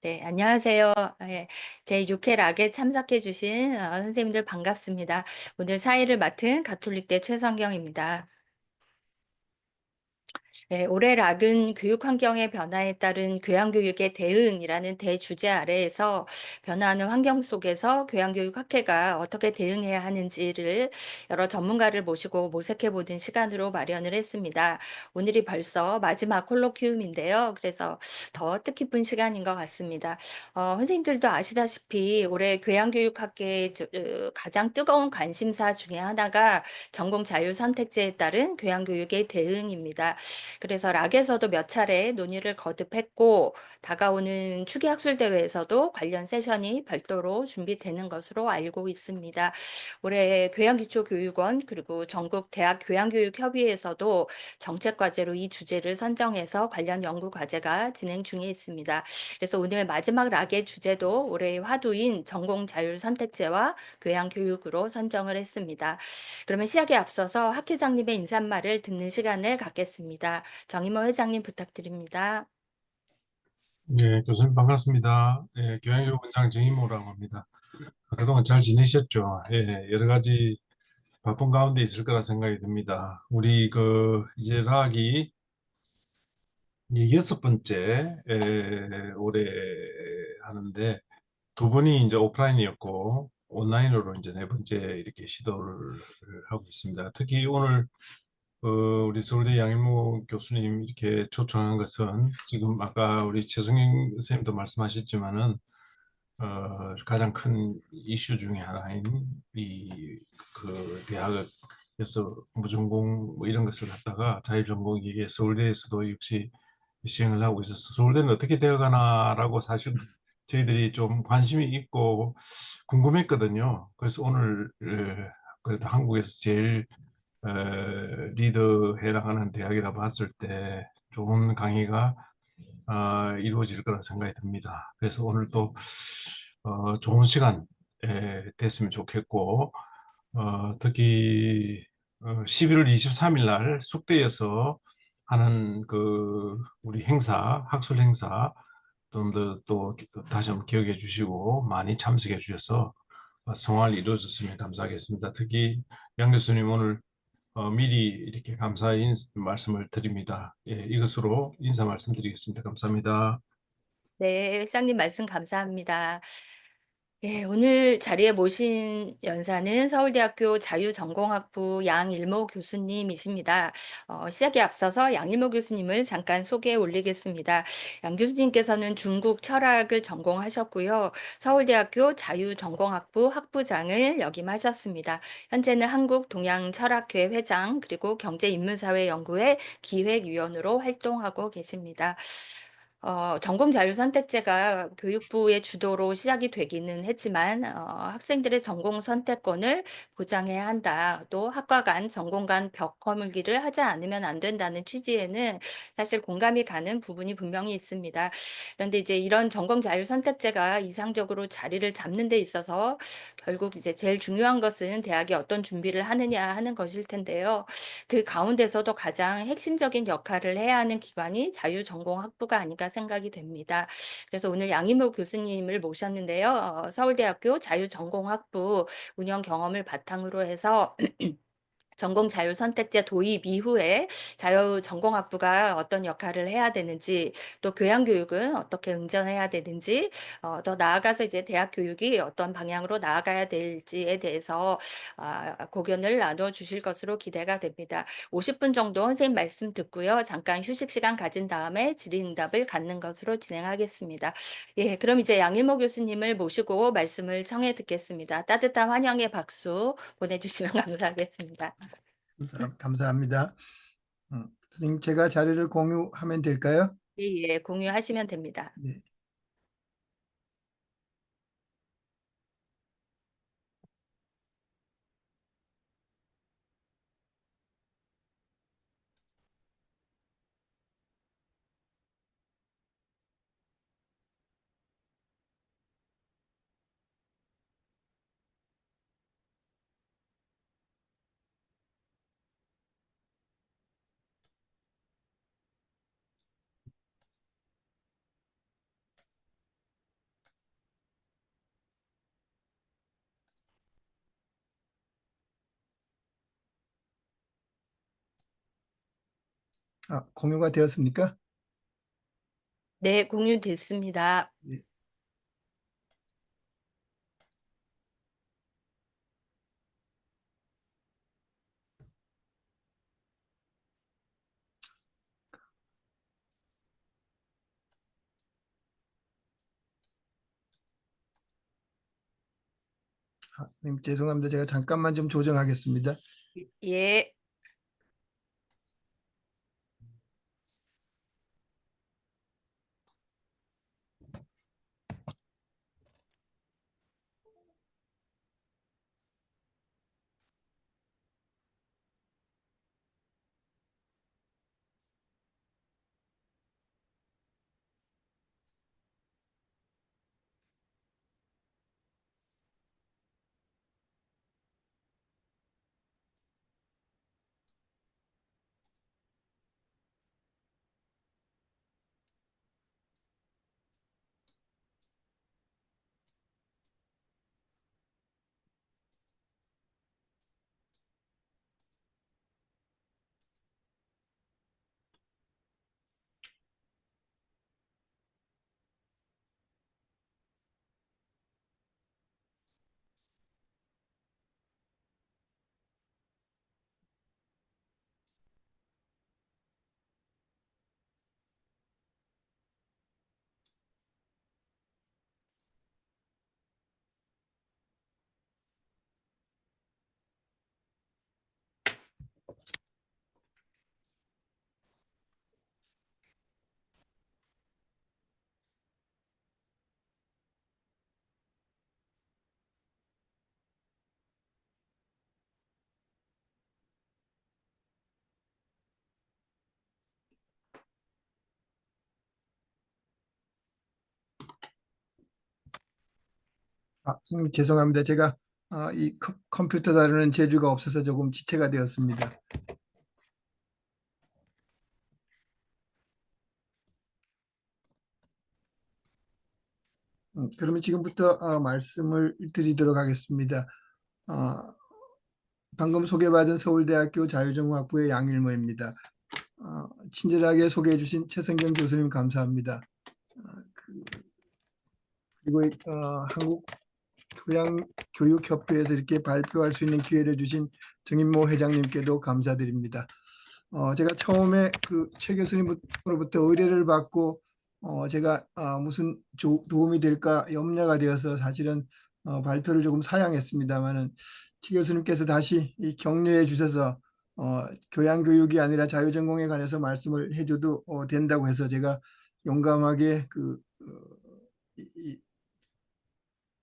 네, 안녕하세요. 예, 제 육회 락에 참석해 주신 선생님들 반갑습니다. 오늘 사회를 맡은 가톨릭대 최성경입니다. 네, 올해 락은 교육 환경의 변화에 따른 교양교육의 대응이라는 대주제 아래에서 변화하는 환경 속에서 교양교육 학회가 어떻게 대응해야 하는지를 여러 전문가를 모시고 모색해 보는 시간으로 마련을 했습니다. 오늘이 벌써 마지막 콜로퀴움인데요. 그래서 더 뜻깊은 시간인 것 같습니다. 선생님들도 아시다시피 올해 교양교육 학계의 가장 뜨거운 관심사 중에 하나가 전공 자율 선택제에 따른 교양교육의 대응입니다. 그래서 락에서도 몇 차례 논의를 거듭했고 다가오는 추기학술대회에서도 관련 세션이 별도로 준비되는 것으로 알고 있습니다. 올해 교양기초교육원 그리고 전국 대학 교양교육협의회에서도 정책과제로 이 주제를 선정해서 관련 연구과제가 진행 중에 있습니다. 그래서 오늘 마지막 락의 주제도 올해의 화두인 전공 자율 선택제와 교양교육으로 선정을 했습니다. 그러면 시작에 앞서서 학 회장님의 인사말을 듣는 시간을 갖겠습니다. 정임호 회장님 부탁드립니다. 예, 교수님 반갑습니다. 예, 교양교육원장 정임호라고 합니다. 그동안 잘 지내셨죠? 예, 여러 가지 바쁜 가운데 있을 거라 생각이 듭니다. 우리 이제 락이 이제 여섯 번째 올해 하는데 두 분이 이제 오프라인이었고 온라인으로 이제 네 번째 이렇게 시도를 하고 있습니다. 특히 오늘 우리 서울대 양일모 교수님 이렇게 초청한 것은 지금 아까 우리 최승영 선생님도 말씀하셨지만은 가장 큰 이슈 중에 하나인 이 대학에서 무전공 뭐 이런 것을 갖다가 자율전공 이게 서울대에서도 역시 시행을 하고 있어서 서울대는 어떻게 되어가나라고 사실 저희들이 좀 관심이 있고 궁금했거든요. 그래서 오늘 그래도 한국에서 제일 리더 해당하는 대학이라 봤을 때 좋은 강의가 이루어질 거라 생각이 듭니다. 그래서 오늘 또 좋은 시간 됐으면 좋겠고 특히 11월 23일 날 숙대에서 하는 우리 행사, 학술 행사 좀 더 또 다시 한번 기억해 주시고 많이 참석해 주셔서 성화를 이루어졌으면 감사하겠습니다. 특히 양 교수님 오늘 미리 이렇게 감사의 말씀을 드립니다. 예, 이것으로 인사 말씀드리겠습니다. 감사합니다. 네, 회장님 말씀 감사합니다. 예, 오늘 자리에 모신 연사는 서울대학교 자유전공학부 양일모 교수님이십니다. 시작에 앞서서 양일모 교수님을 잠깐 소개해 올리겠습니다. 양 교수님께서는 중국 철학을 전공하셨고요. 서울대학교 자유전공학부 학부장을 역임하셨습니다. 현재는 한국동양철학회 회장 그리고 경제인문사회연구회 기획위원으로 활동하고 계십니다. 전공 자율 선택제가 교육부의 주도로 시작이 되기는 했지만 학생들의 전공 선택권을 보장해야 한다. 또 학과 간 전공 간 벽 허물기를 하지 않으면 안 된다는 취지에는 사실 공감이 가는 부분이 분명히 있습니다. 그런데 이제 이런 전공 자율 선택제가 이상적으로 자리를 잡는 데 있어서 결국 이제 제일 중요한 것은 대학이 어떤 준비를 하느냐 하는 것일 텐데요. 그 가운데서도 가장 핵심적인 역할을 해야 하는 기관이 자유전공학부가 아닌가 생각이 됩니다. 그래서 오늘 양인모 교수님을 모셨는데요. 서울대학교 자유전공학부 운영 경험을 바탕으로 해서 전공 자율 선택제 도입 이후에 자유전공학부가 어떤 역할을 해야 되는지, 또 교양교육은 어떻게 응전해야 되는지, 더 나아가서 이제 대학 교육이 어떤 방향으로 나아가야 될지에 대해서 고견을 나눠 주실 것으로 기대가 됩니다. 50분 정도 선생님 말씀 듣고요. 잠깐 휴식 시간 가진 다음에 질의응답을 갖는 것으로 진행하겠습니다. 예, 그럼 이제 양일모 교수님을 모시고 말씀을 청해 듣겠습니다. 따뜻한 환영의 박수 보내주시면 감사하겠습니다. 감사합니다. 선생님, 제가 자리를 공유하면 될까요? 예, 공유하시면 됩니다. 네. 공유가 되었습니까? 네, 공유됐습니다. 네. 선생님, 죄송합니다. 제가 잠깐만 좀 조정하겠습니다. 예. 선생님, 죄송합니다. 제가 이 컴퓨터 다루는 재주가 없어서 조금 지체가 되었습니다. 그러면 지금부터 말씀을 드리도록 하겠습니다. 어, 방금 소개받은 서울대학교 자유전공학부의 양일모입니다. 친절하게 소개해 주신 최성경 교수님 감사합니다. 그리고 한국교양교육협회에서 이렇게 발표할 수 있는 기회를 주신 정인모 회장님께도 감사드립니다. 제가 처음에 그 최 교수님으로부터 의뢰를 받고 제가 무슨 도움이 될까 염려가 되어서 사실은 발표를 조금 사양했습니다만은 최 교수님께서 다시 격려해 주셔서 교양교육이 아니라 자유전공에 관해서 말씀을 해줘도 된다고 해서 제가 용감하게 이,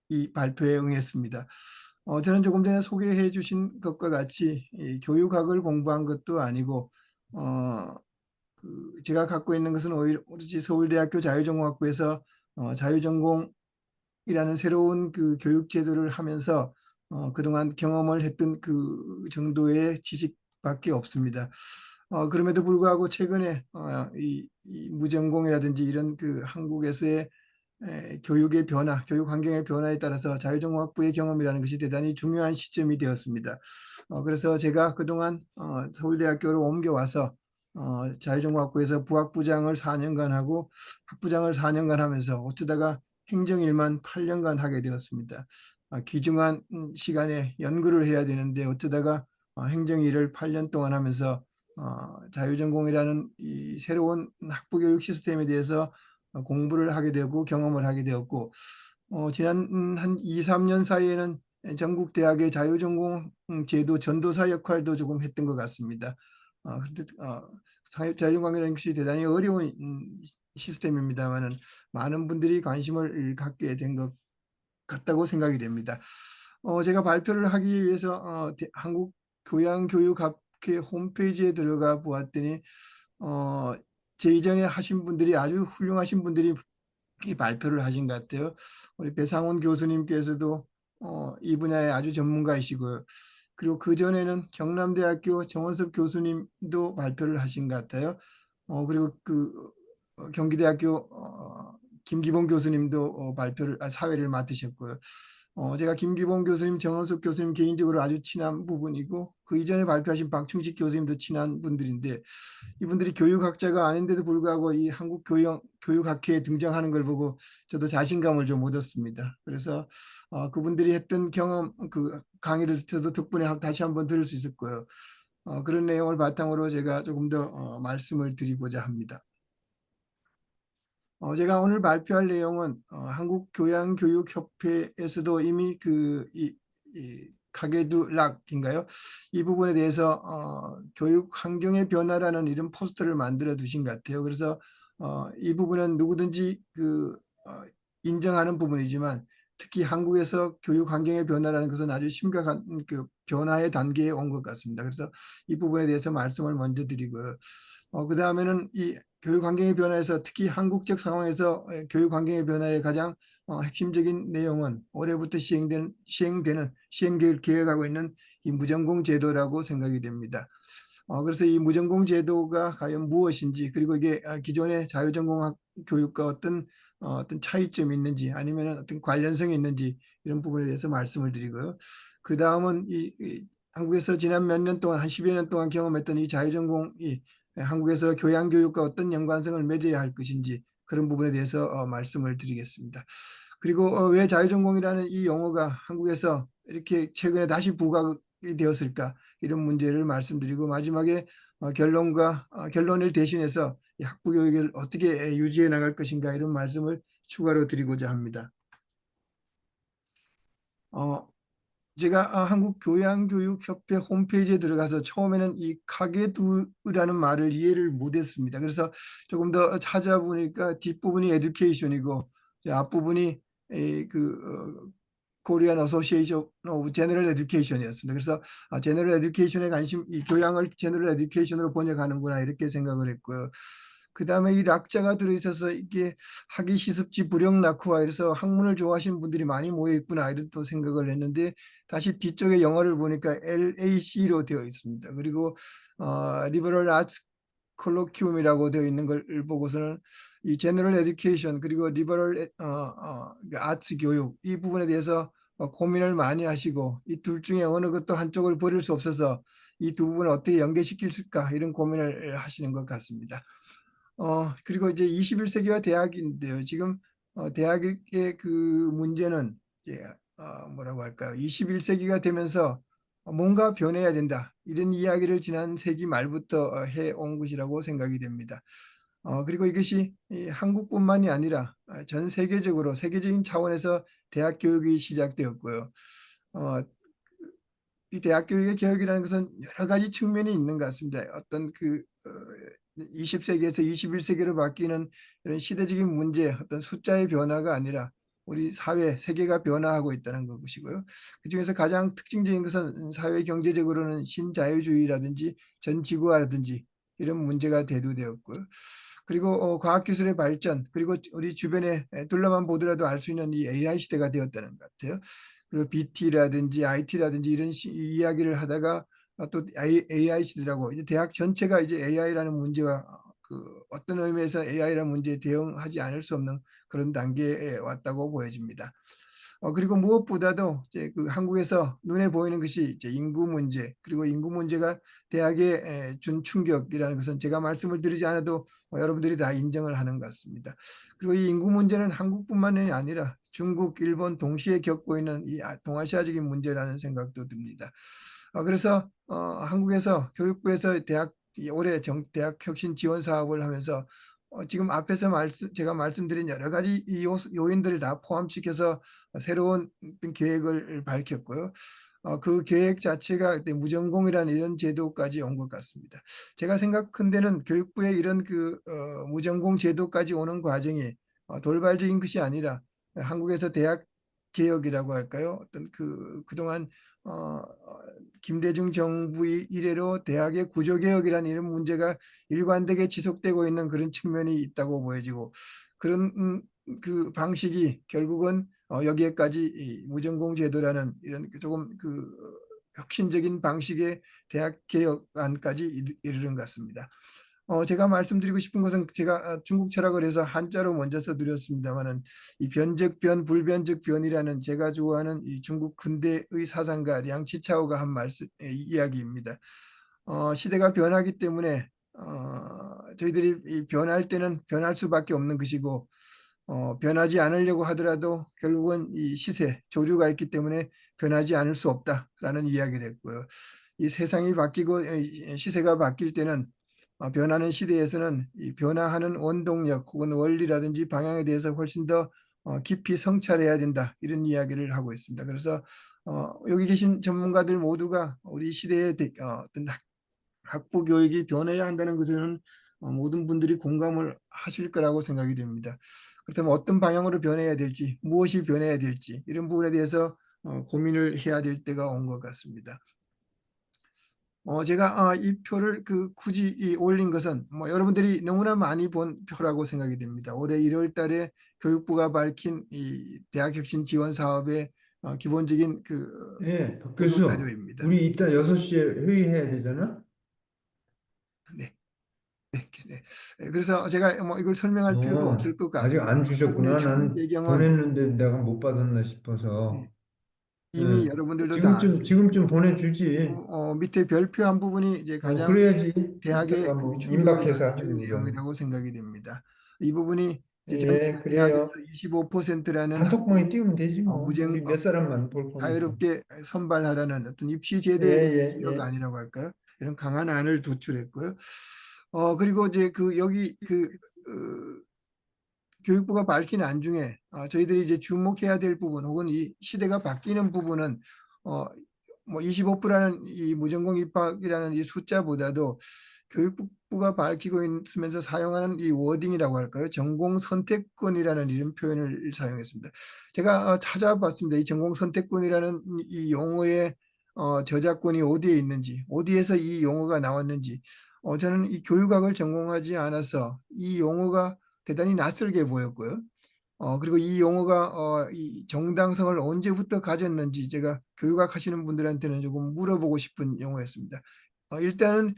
이 발표에 응했습니다. 저는 조금 전에 소개해 주신 것과 같이 이 교육학을 공부한 것도 아니고 제가 갖고 있는 것은 오로지 서울대학교 자유전공학부에서 자유전공이라는 새로운 그 교육 제도를 하면서 그동안 경험을 했던 그 정도의 지식밖에 없습니다. 그럼에도 불구하고 최근에 이 무전공이라든지 이런 그 한국에서의 교육의 변화, 교육 환경의 변화에 따라서 자유전공학부의 경험이라는 것이 대단히 중요한 시점이 되었습니다. 그래서 제가 그동안 서울대학교로 옮겨와서 자유전공학부에서 부학부장을 4년간 하고 학부장을 4년간 하면서 어쩌다가 행정일만 8년간 하게 되었습니다. 귀중한 시간에 연구를 해야 되는데 어쩌다가 행정일을 8년 동안 하면서 자유전공이라는 이 새로운 학부교육 시스템에 대해서 공부를 하게 되고 경험을 하게 되었고 지난 한 2, 3년 사이에는 전국 대학의 자유전공 제도 전도사 역할도 조금 했던 것 같습니다. 자유전공이라는 것이 대단히 어려운 시스템입니다만은 많은 분들이 관심을 갖게 된 것 같다고 생각이 됩니다. 제가 발표를 하기 위해서 한국교양교육학회 홈페이지에 들어가 보았더니 제 이전에 하신 분들이 아주 훌륭하신 분들이 이 발표를 하신 것 같아요. 우리 배상훈 교수님께서도 이 분야의 아주 전문가이시고요. 그리고 그 전에는 경남대학교 정원섭 교수님도 발표를 하신 것 같아요. 그리고 경기대학교 김기봉 교수님도 사회를 맡으셨고요. 제가 김기봉 교수님, 정원석 교수님 개인적으로 아주 친한 부분이고 그 이전에 발표하신 박충식 교수님도 친한 분들인데 이분들이 교육학자가 아닌데도 불구하고 이 한국 교육학회에 등장하는 걸 보고 저도 자신감을 좀 얻었습니다. 그래서 그분들이 했던 경험, 그 강의를 저도 덕분에 다시 한번 들을 수 있었고요. 그런 내용을 바탕으로 제가 조금 더 말씀을 드리고자 합니다. 제가 오늘 발표할 내용은 한국교양교육협회에서도 이미 이 가계두락인가요? 이 부분에 대해서 교육 환경의 변화라는 이런 포스터를 만들어 두신 것 같아요. 그래서 이 부분은 누구든지 인정하는 부분이지만 특히 한국에서 교육 환경의 변화라는 것은 아주 심각한 그 변화의 단계에 온 것 같습니다. 그래서 이 부분에 대해서 말씀을 먼저 드리고요. 그 다음에는 이 교육 환경의 변화에서 특히 한국적 상황에서 교육 환경의 변화의 가장 핵심적인 내용은 올해부터 시행교육을 계획하고 있는 이 무전공 제도라고 생각이 됩니다. 그래서 이 무전공 제도가 과연 무엇인지 그리고 이게 기존의 자유전공학 교육과 어떤 차이점이 있는지 아니면 어떤 관련성이 있는지 이런 부분에 대해서 말씀을 드리고요. 그 다음은 이 한국에서 지난 몇 년 동안 한 10여 년 동안 경험했던 이 자유전공이 한국에서 교양교육과 어떤 연관성을 맺어야 할 것인지 그런 부분에 대해서 말씀을 드리겠습니다. 그리고 왜 자유전공이라는 이 용어가 한국에서 이렇게 최근에 다시 부각이 되었을까 이런 문제를 말씀드리고 마지막에 결론을 대신해서 이 학부 교육을 어떻게 유지해 나갈 것인가 이런 말씀을 추가로 드리고자 합니다. 제가 한국교양교육협회 홈페이지에 들어가서 처음에는 이 카게두라는 말을 이해를 못했습니다. 그래서 조금 더 찾아보니까 뒷부분이 에듀케이션이고 앞부분이 코리안 어소시에이션 오브 제너럴 에듀케이션이었습니다. 그래서 제너럴 에듀케이션에 이 교양을 제너럴 에듀케이션으로 번역하는구나 이렇게 생각을 했고요. 그 다음에 이 락자가 들어있어서 이게 하기 시습지 불역 낙후와 이래서 학문을 좋아하시는 분들이 많이 모여있구나 이런 또 생각을 했는데 다시 뒤쪽에 영어를 보니까 LAC로 되어 있습니다. 그리고 리버럴 아츠 콜로키움이라고 되어 있는 걸 보고서는 이 제너럴 에듀케이션 그리고 리버럴 아츠 교육 이 부분에 대해서 고민을 많이 하시고 이 둘 중에 어느 것도 한쪽을 버릴 수 없어서 이 두 부분을 어떻게 연계시킬 수 있을까 이런 고민을 하시는 것 같습니다. 그리고 이제 21세기와 대학인데요. 지금 대학의 그 문제는 이제 뭐라고 할까요? 21세기가 되면서 뭔가 변해야 된다. 이런 이야기를 지난 세기 말부터 해온 것이라고 생각이 됩니다. 그리고 이것이 한국뿐만이 아니라 전 세계적으로 세계적인 차원에서 대학 교육이 시작되었고요. 이 대학 교육의 개혁이라는 것은 여러 가지 측면이 있는 것 같습니다. 어떤 20세기에서 21세기로 바뀌는 이런 시대적인 문제, 어떤 숫자의 변화가 아니라 우리 사회, 세계가 변화하고 있다는 것이고요. 그중에서 가장 특징적인 것은 사회 경제적으로는 신자유주의라든지 전지구화라든지 이런 문제가 대두되었고요. 그리고 과학기술의 발전, 그리고 우리 주변에 둘러만 보더라도 알 수 있는 이 AI 시대가 되었다는 것 같아요. 그리고 BT라든지 IT라든지 이런 이야기를 하다가 또 AI 시대라고 이제 대학 전체가 이제 AI라는 문제와 어떤 의미에서 AI라는 문제에 대응하지 않을 수 없는 그런 단계에 왔다고 보여집니다. 그리고 무엇보다도 이제 한국에서 눈에 보이는 것이 이제 인구 문제 그리고 인구 문제가 대학에 준 충격이라는 것은 제가 말씀을 드리지 않아도 여러분들이 다 인정을 하는 것 같습니다. 그리고 이 인구 문제는 한국뿐만이 아니라 중국, 일본 동시에 겪고 있는 이 동아시아적인 문제라는 생각도 듭니다. 그래서 한국에서 교육부에서 올해 대학 혁신 지원 사업을 하면서 지금 앞에서 제가 말씀드린 여러 가지 이 요인들을 다 포함시켜서 새로운 계획을 밝혔고요. 그 계획 자체가 무전공이라는 이런 제도까지 온 것 같습니다. 제가 생각한데는 교육부의 이런 무전공 제도까지 오는 과정이 돌발적인 것이 아니라 한국에서 대학 개혁이라고 할까요? 어떤 그동안 김대중 정부 이래로 대학의 구조개혁이라는 이런 문제가 일관되게 지속되고 있는 그런 측면이 있다고 보여지고 그런 그 방식이 결국은 여기에까지 무전공 제도라는 이런 조금 혁신적인 방식의 대학 개혁안까지 이르는 것 같습니다. 제가 말씀드리고 싶은 것은 제가 중국 철학을 해서 한자로 먼저 써드렸습니다만은 이 변적 변, 불변적 변이라는 제가 좋아하는 이 중국 근대의 사상가 량치차오가 한 이야기입니다. 시대가 변하기 때문에 저희들이 이 변할 때는 변할 수밖에 없는 것이고 변하지 않으려고 하더라도 결국은 이 시세, 조류가 있기 때문에 변하지 않을 수 없다라는 이야기를 했고요. 이 세상이 바뀌고 시세가 바뀔 때는 변하는 시대에서는 이 변화하는 원동력 혹은 원리라든지 방향에 대해서 훨씬 더 깊이 성찰해야 된다 이런 이야기를 하고 있습니다. 그래서 여기 계신 전문가들 모두가 우리 시대의 어떤 학부 교육이 변해야 한다는 것에는 모든 분들이 공감을 하실 거라고 생각이 됩니다. 그렇다면 어떤 방향으로 변해야 될지, 무엇이 변해야 될지 이런 부분에 대해서 고민을 해야 될 때가 온 것 같습니다. 제가 이 표를 굳이 올린 것은 뭐 여러분들이 너무나 많이 본 표라고 생각이 됩니다. 올해 1월 달에 교육부가 밝힌 이 대학혁신 지원 사업의 기본적인 예, 박 보도 교수, 자료입니다. 우리 이따 6시에 회의해야 되잖아? 네. 네, 네. 그래서 제가 뭐 이걸 설명할 필요도 없을 것 아직 안 같고 부분의 주셨구나. 추리 난 배경은 보냈는데 내가 못 받았나 네, 싶어서. 이미 예, 여러분들도 다 아시죠. 지금쯤 보내주지. 밑에 별표한 부분이 이제 가장 그래야지. 대학의 이따가 뭐 충격을 임박해서 많이 준 하는 거잖아. 내용이라고 생각이 됩니다. 이 부분이 이제 예, 전체가 대학에서 그래요. 25%라는 단톡방에 띄우면 되지 뭐. 무쟁 우리 몇 사람만 볼 거니까. 자유롭게 선발하라는 어떤 입시 예, 제도에 대한 예, 개혁 예. 안이라고 할까요? 이런 강한 안을 도출했고요. 그리고 이제 여기 교육부가 밝힌 안 중에 저희들이 이제 주목해야 될 부분 혹은 이 시대가 바뀌는 부분은 뭐 25%라는 이 무전공 입학이라는 이 숫자보다도 교육부가 밝히고 있으면서 사용하는 이 워딩이라고 할까요? 전공 선택권이라는 이런 표현을 사용했습니다. 제가 찾아봤습니다. 이 전공 선택권이라는 이 용어의 저작권이 어디에 있는지, 어디에서 이 용어가 나왔는지. 저는 이 교육학을 전공하지 않아서 이 용어가 대단히 낯설게 보였고요. 그리고 이 용어가 이 정당성을 언제부터 가졌는지 제가 교육학 하시는 분들한테는 조금 물어보고 싶은 용어였습니다. 일단은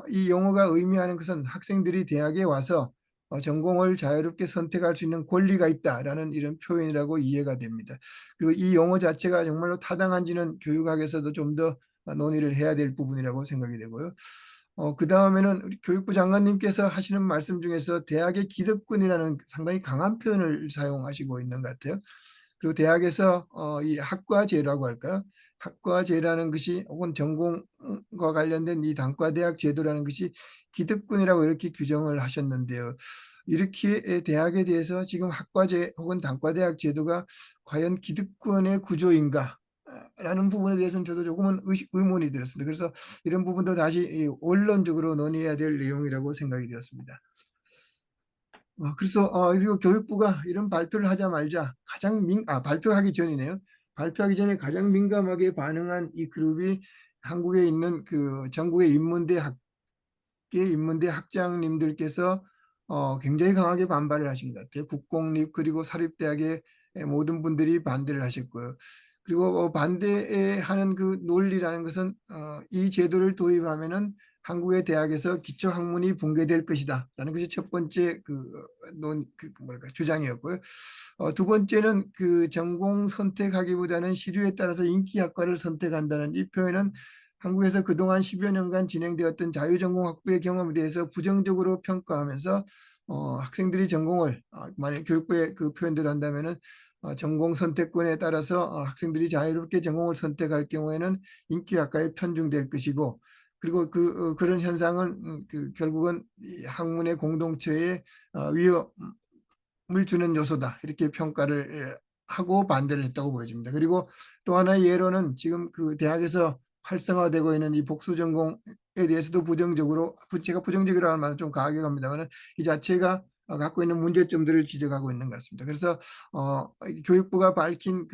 이 용어가 의미하는 것은 학생들이 대학에 와서 전공을 자유롭게 선택할 수 있는 권리가 있다라는 이런 표현이라고 이해가 됩니다. 그리고 이 용어 자체가 정말로 타당한지는 교육학에서도 좀 더 논의를 해야 될 부분이라고 생각이 되고요. 그 다음에는 우리 교육부 장관님께서 하시는 말씀 중에서 대학의 기득권이라는 상당히 강한 표현을 사용하시고 있는 것 같아요. 그리고 대학에서 이 학과제라고 할까요? 학과제라는 것이 혹은 전공과 관련된 이 단과대학 제도라는 것이 기득권이라고 이렇게 규정을 하셨는데요. 이렇게 대학에 대해서 지금 학과제 혹은 단과대학 제도가 과연 기득권의 구조인가? 라는 부분에 대해서는 저도 조금은 의문이 들었습니다. 그래서 이런 부분도 다시 원론적으로 논의해야 될 내용이라고 생각이 되었습니다. 그래서 그리고 교육부가 이런 발표를 하자마자 발표하기 전이네요. 발표하기 전에 가장 민감하게 반응한 이 그룹이 한국에 있는 전국의 인문대 학장님들께서 굉장히 강하게 반발을 하신 것 같아요. 국공립 그리고 사립대학의 모든 분들이 반대를 하셨고요. 그리고 반대하는 그 논리라는 것은 이 제도를 도입하면은 한국의 대학에서 기초학문이 붕괴될 것이다라는 것이 첫 번째 주장이었고요. 두 번째는 전공 선택하기보다는 시류에 따라서 인기학과를 선택한다는 이 표현은 한국에서 그동안 10여 년간 진행되었던 자유전공학부의 경험에 대해서 부정적으로 평가하면서 학생들이 전공을 만약 교육부의 그 표현대로 한다면은 전공 선택권에 따라서 학생들이 자유롭게 전공을 선택할 경우에는 인기학과에 편중될 것이고 그리고 그런 현상은 결국은 이 학문의 공동체에 위험을 주는 요소다 이렇게 평가를 하고 반대를 했다고 보여집니다. 그리고 또 하나의 예로는 지금 대학에서 활성화되고 있는 이 복수 전공에 대해서도 제가 부정적이라고 하는 말은 좀 강하게 갑니다만 이 자체가 갖고 있는 문제점들을 지적하고 있는 것 같습니다. 그래서 교육부가 밝힌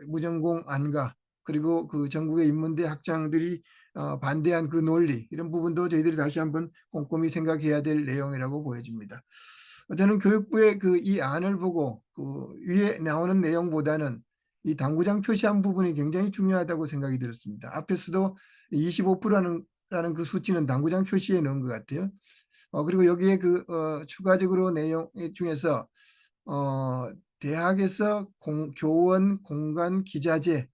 무전공 안과 그리고 전국의 인문대 학장들이 반대한 그 논리 이런 부분도 저희들이 다시 한번 꼼꼼히 생각해야 될 내용이라고 보여집니다. 저는 교육부의 이 안을 보고 위에 나오는 내용보다는 이 당구장 표시한 부분이 굉장히 중요하다고 생각이 들었습니다. 앞에서도 25%라는 그 수치는 당구장 표시에 넣은 것 같아요. 그리고 여기에 추가적으로 내용 중에서 대학에서 교원 공간 기자재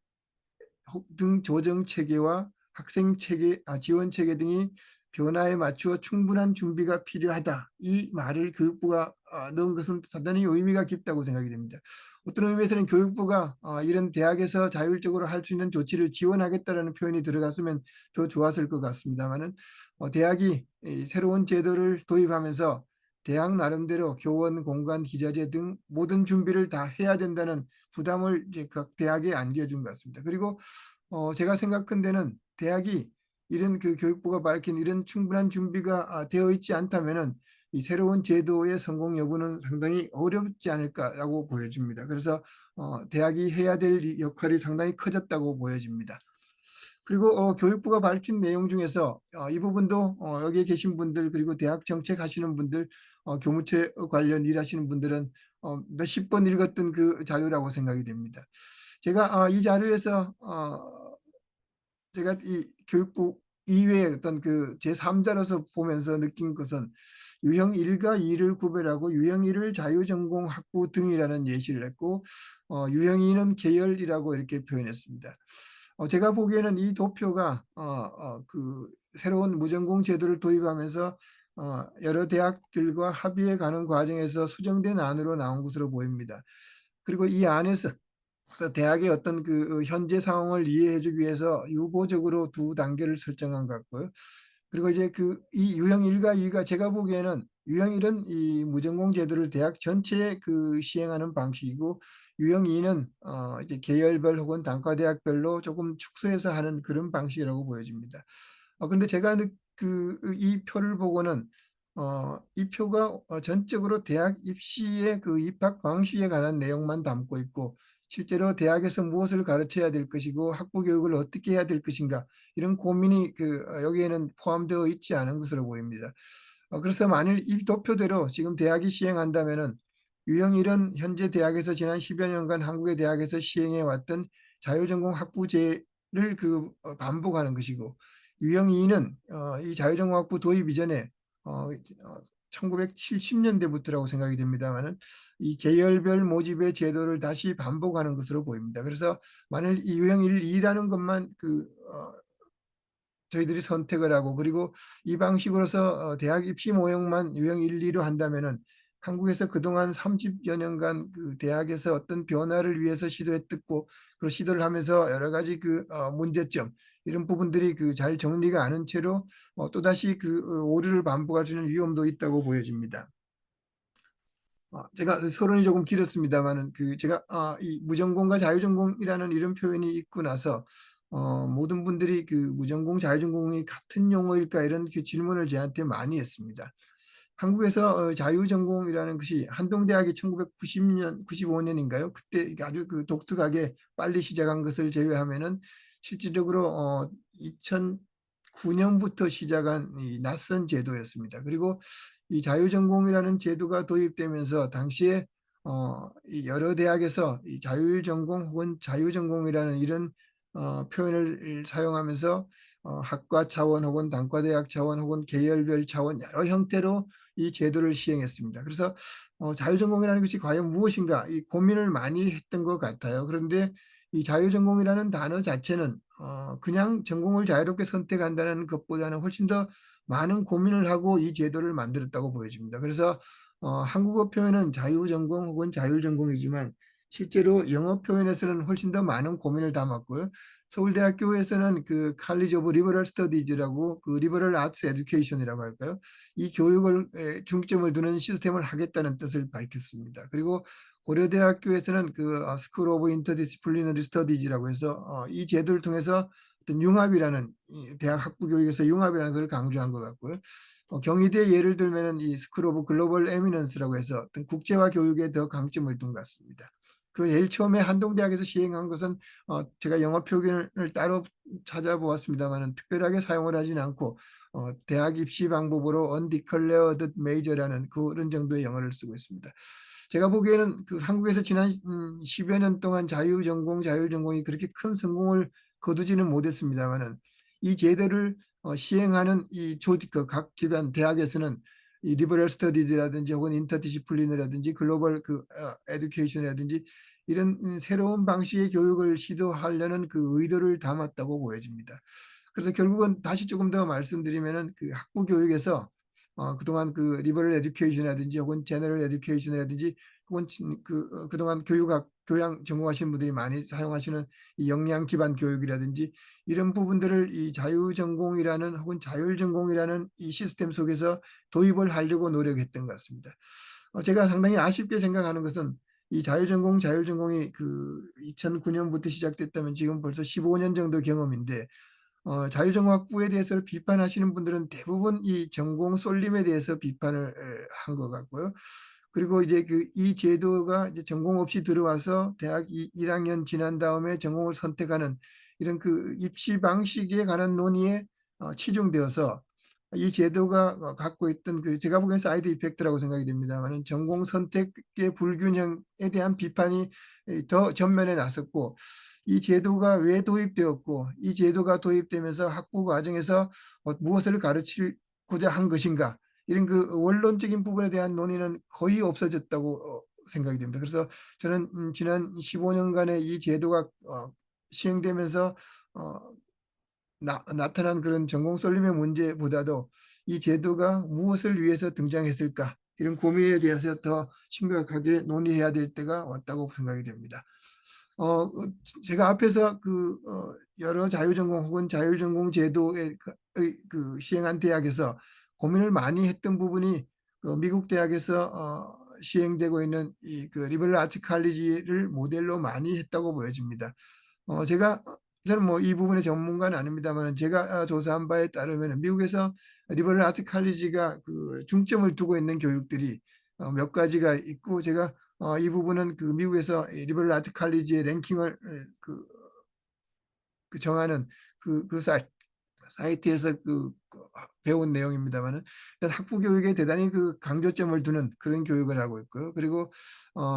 등 조정 체계와 학생 체계, 지원 체계 등이 변화에 맞추어 충분한 준비가 필요하다. 이 말을 교육부가 넣은 것은 대단히 의미가 깊다고 생각이 됩니다. 어떤 의미에서는 교육부가 이런 대학에서 자율적으로 할 수 있는 조치를 지원하겠다는 표현이 들어갔으면 더 좋았을 것 같습니다만은 대학이 새로운 제도를 도입하면서 대학 나름대로 교원, 공간, 기자재 등 모든 준비를 다 해야 된다는 부담을 이제 각 대학에 안겨준 것 같습니다. 그리고 제가 생각한데는 대학이 이런 교육부가 밝힌 이런 충분한 준비가 되어 있지 않다면은 이 새로운 제도의 성공 여부는 상당히 어렵지 않을까라고 보여집니다. 그래서 대학이 해야 될 역할이 상당히 커졌다고 보여집니다. 그리고 교육부가 밝힌 내용 중에서 이 부분도 여기에 계신 분들 그리고 대학 정책 하시는 분들 교무처 관련 일하시는 분들은 몇십 번 읽었던 그 자료라고 생각이 됩니다. 제가 이 자료에서 제가 이 교육부 이외의 어떤 제3자로서 보면서 느낀 것은 유형 1과 2를 구별하고 유형 1을 자유전공 학부 등이라는 예시를 했고 유형 2는 계열이라고 이렇게 표현했습니다. 제가 보기에는 이 도표가 새로운 무전공 제도를 도입하면서 여러 대학들과 합의해 가는 과정에서 수정된 안으로 나온 것으로 보입니다. 그리고 이 안에서 그래서 대학의 어떤 현재 상황을 이해해주기 위해서 유보적으로 두 단계를 설정한 것 같고요. 그리고 이제 이 유형 1과 2가 제가 보기에는 유형 1은 이 무전공 제도를 대학 전체에 시행하는 방식이고 유형 2는 이제 계열별 혹은 단과대학별로 조금 축소해서 하는 그런 방식이라고 보여집니다. 그런데 제가 이 표를 보고는 이 표가 전적으로 대학 입시의 입학 방식에 관한 내용만 담고 있고 실제로 대학에서 무엇을 가르쳐야 될 것이고 학부 교육을 어떻게 해야 될 것인가 이런 고민이 여기에는 포함되어 있지 않은 것으로 보입니다. 그래서 만일 이 도표대로 지금 대학이 시행한다면은 유형 1은 현재 대학에서 지난 10여 년간 한국의 대학에서 시행해 왔던 자유전공 학부제를 반복하는 것이고 유형 2는 이 자유전공 학부 도입 이전에 1970년대부터라고 생각이 됩니다만은 이 계열별 모집의 제도를 다시 반복하는 것으로 보입니다. 그래서 만일 이 유형 1, 2라는 것만 저희들이 선택을 하고 그리고 이 방식으로서 대학 입시 모형만 유형 1, 2로 한다면은 한국에서 그동안 30여 년간 대학에서 어떤 변화를 위해서 시도했고 그 시도를 하면서 여러 가지 문제점 이런 부분들이 잘 정리가 않은 채로 또다시 오류를 반복할 수 있는 위험도 있다고 보여집니다. 제가 서론이 조금 길었습니다만은 제가 이 무전공과 자유전공이라는 이런 표현이 있고 나서 모든 분들이 무전공, 자유전공이 같은 용어일까 이런 질문을 저한테 많이 했습니다. 한국에서 자유전공이라는 것이 한동대학이 1990년, 95년인가요? 그때 아주 독특하게 빨리 시작한 것을 제외하면은 실질적으로 2009년부터 시작한 이 낯선 제도였습니다. 그리고 이 자유전공이라는 제도가 도입되면서 당시에 이 여러 대학에서 이 자율전공 혹은 자유전공이라는 이런 표현을 사용하면서 학과 차원 혹은 단과대학 차원 혹은 계열별 차원 여러 형태로 이 제도를 시행했습니다. 그래서 자유전공이라는 것이 과연 무엇인가 이 고민을 많이 했던 것 같아요. 그런데 이 자유전공이라는 단어 자체는 그냥 전공을 자유롭게 선택한다는 것보다는 훨씬 더 많은 고민을 하고 이 제도를 만들었다고 보여집니다. 그래서 한국어 표현은 자유전공 혹은 자율전공이지만 실제로 영어 표현에서는 훨씬 더 많은 고민을 담았고요. 서울대학교에서는 칼리지 오브 리버럴 스터디즈라고 리버럴 아츠 에듀케이션이라고 할까요? 이 교육을 중점을 두는 시스템을 하겠다는 뜻을 밝혔습니다. 그리고 고려대학교에서는 스쿨 오브 인터디시플리너리 스터디즈라고 해서 이 제도를 통해서 어떤 융합이라는 대학 학부 교육에서 융합이라는 것을 강조한 것 같고요. 경희대 예를 들면은 이 스쿨 오브 글로벌 에미넌스라고 해서 어떤 국제화 교육에 더 강점을 둔 것 같습니다. 그리고 제일 처음에 한동대학에서 시행한 것은 제가 영어 표현을 따로 찾아보았습니다만 특별하게 사용을 하지는 않고 대학 입시 방법으로 undeclared major라는 그런 정도의 영어를 쓰고 있습니다. 제가 보기에는 한국에서 지난 10여 년 동안 자유전공, 자율전공이 그렇게 큰 성공을 거두지는 못했습니다만은 이 제도를 시행하는 이 조직 각 기관 대학에서는 이 리버럴 스터디즈라든지 혹은 인터디시플리너라든지 글로벌 에듀케이션이라든지 이런 새로운 방식의 교육을 시도하려는 그 의도를 담았다고 보여집니다. 그래서 결국은 다시 조금 더 말씀드리면은 그 학부 교육에서 그동안 그 리버럴 에듀케이션이라든지 혹은 제너럴 에듀케이션이라든지 혹은 그동안 교양 전공하시는 분들이 많이 사용하시는 이 역량 기반 교육이라든지 이런 부분들을 이 자유전공이라는 혹은 자율전공이라는 이 시스템 속에서 도입을 하려고 노력했던 것 같습니다. 제가 상당히 아쉽게 생각하는 것은 이 자율전공이 그 2009년부터 시작됐다면 지금 벌써 15년 정도 경험인데 자유전공학부에 대해서 비판하시는 분들은 대부분 이 전공 쏠림에 대해서 비판을 한 것 같고요. 그리고 이제 이 제도가 이제 전공 없이 들어와서 대학 1학년 지난 다음에 전공을 선택하는 이런 그 입시 방식에 관한 논의에 치중되어서 이 제도가 갖고 있던 그 제가 보기엔 사이드 이펙트라고 생각이 됩니다만 전공 선택의 불균형에 대한 비판이 더 전면에 나섰고 이 제도가 왜 도입되었고 이 제도가 도입되면서 학부 과정에서 무엇을 가르치고자 한 것인가 이런 그 원론적인 부분에 대한 논의는 거의 없어졌다고 생각이 됩니다. 그래서 저는 지난 15년간의 이 제도가 시행되면서 나타난 그런 전공 쏠림의 문제보다도 이 제도가 무엇을 위해서 등장했을까 이런 고민에 대해서 더 심각하게 논의해야 될 때가 왔다고 생각이 됩니다. 제가 앞에서 여러 자유전공 혹은 자율전공 제도의 시행한 대학에서 고민을 많이 했던 부분이 미국 대학에서 시행되고 있는 이 리버럴 아츠 칼리지를 모델로 많이 했다고 보여집니다. 저는 뭐 이 부분의 전문가는 아닙니다만 제가 조사한 바에 따르면 미국에서 리버럴 아츠 칼리지가 중점을 두고 있는 교육들이 몇 가지가 있고 제가 이 부분은 미국에서 리버럴 아츠 칼리지의 랭킹을 정하는 사이트에서 배운 내용입니다만은 일단 학부 교육에 대단히 강조점을 두는 그런 교육을 하고 있고요. 그리고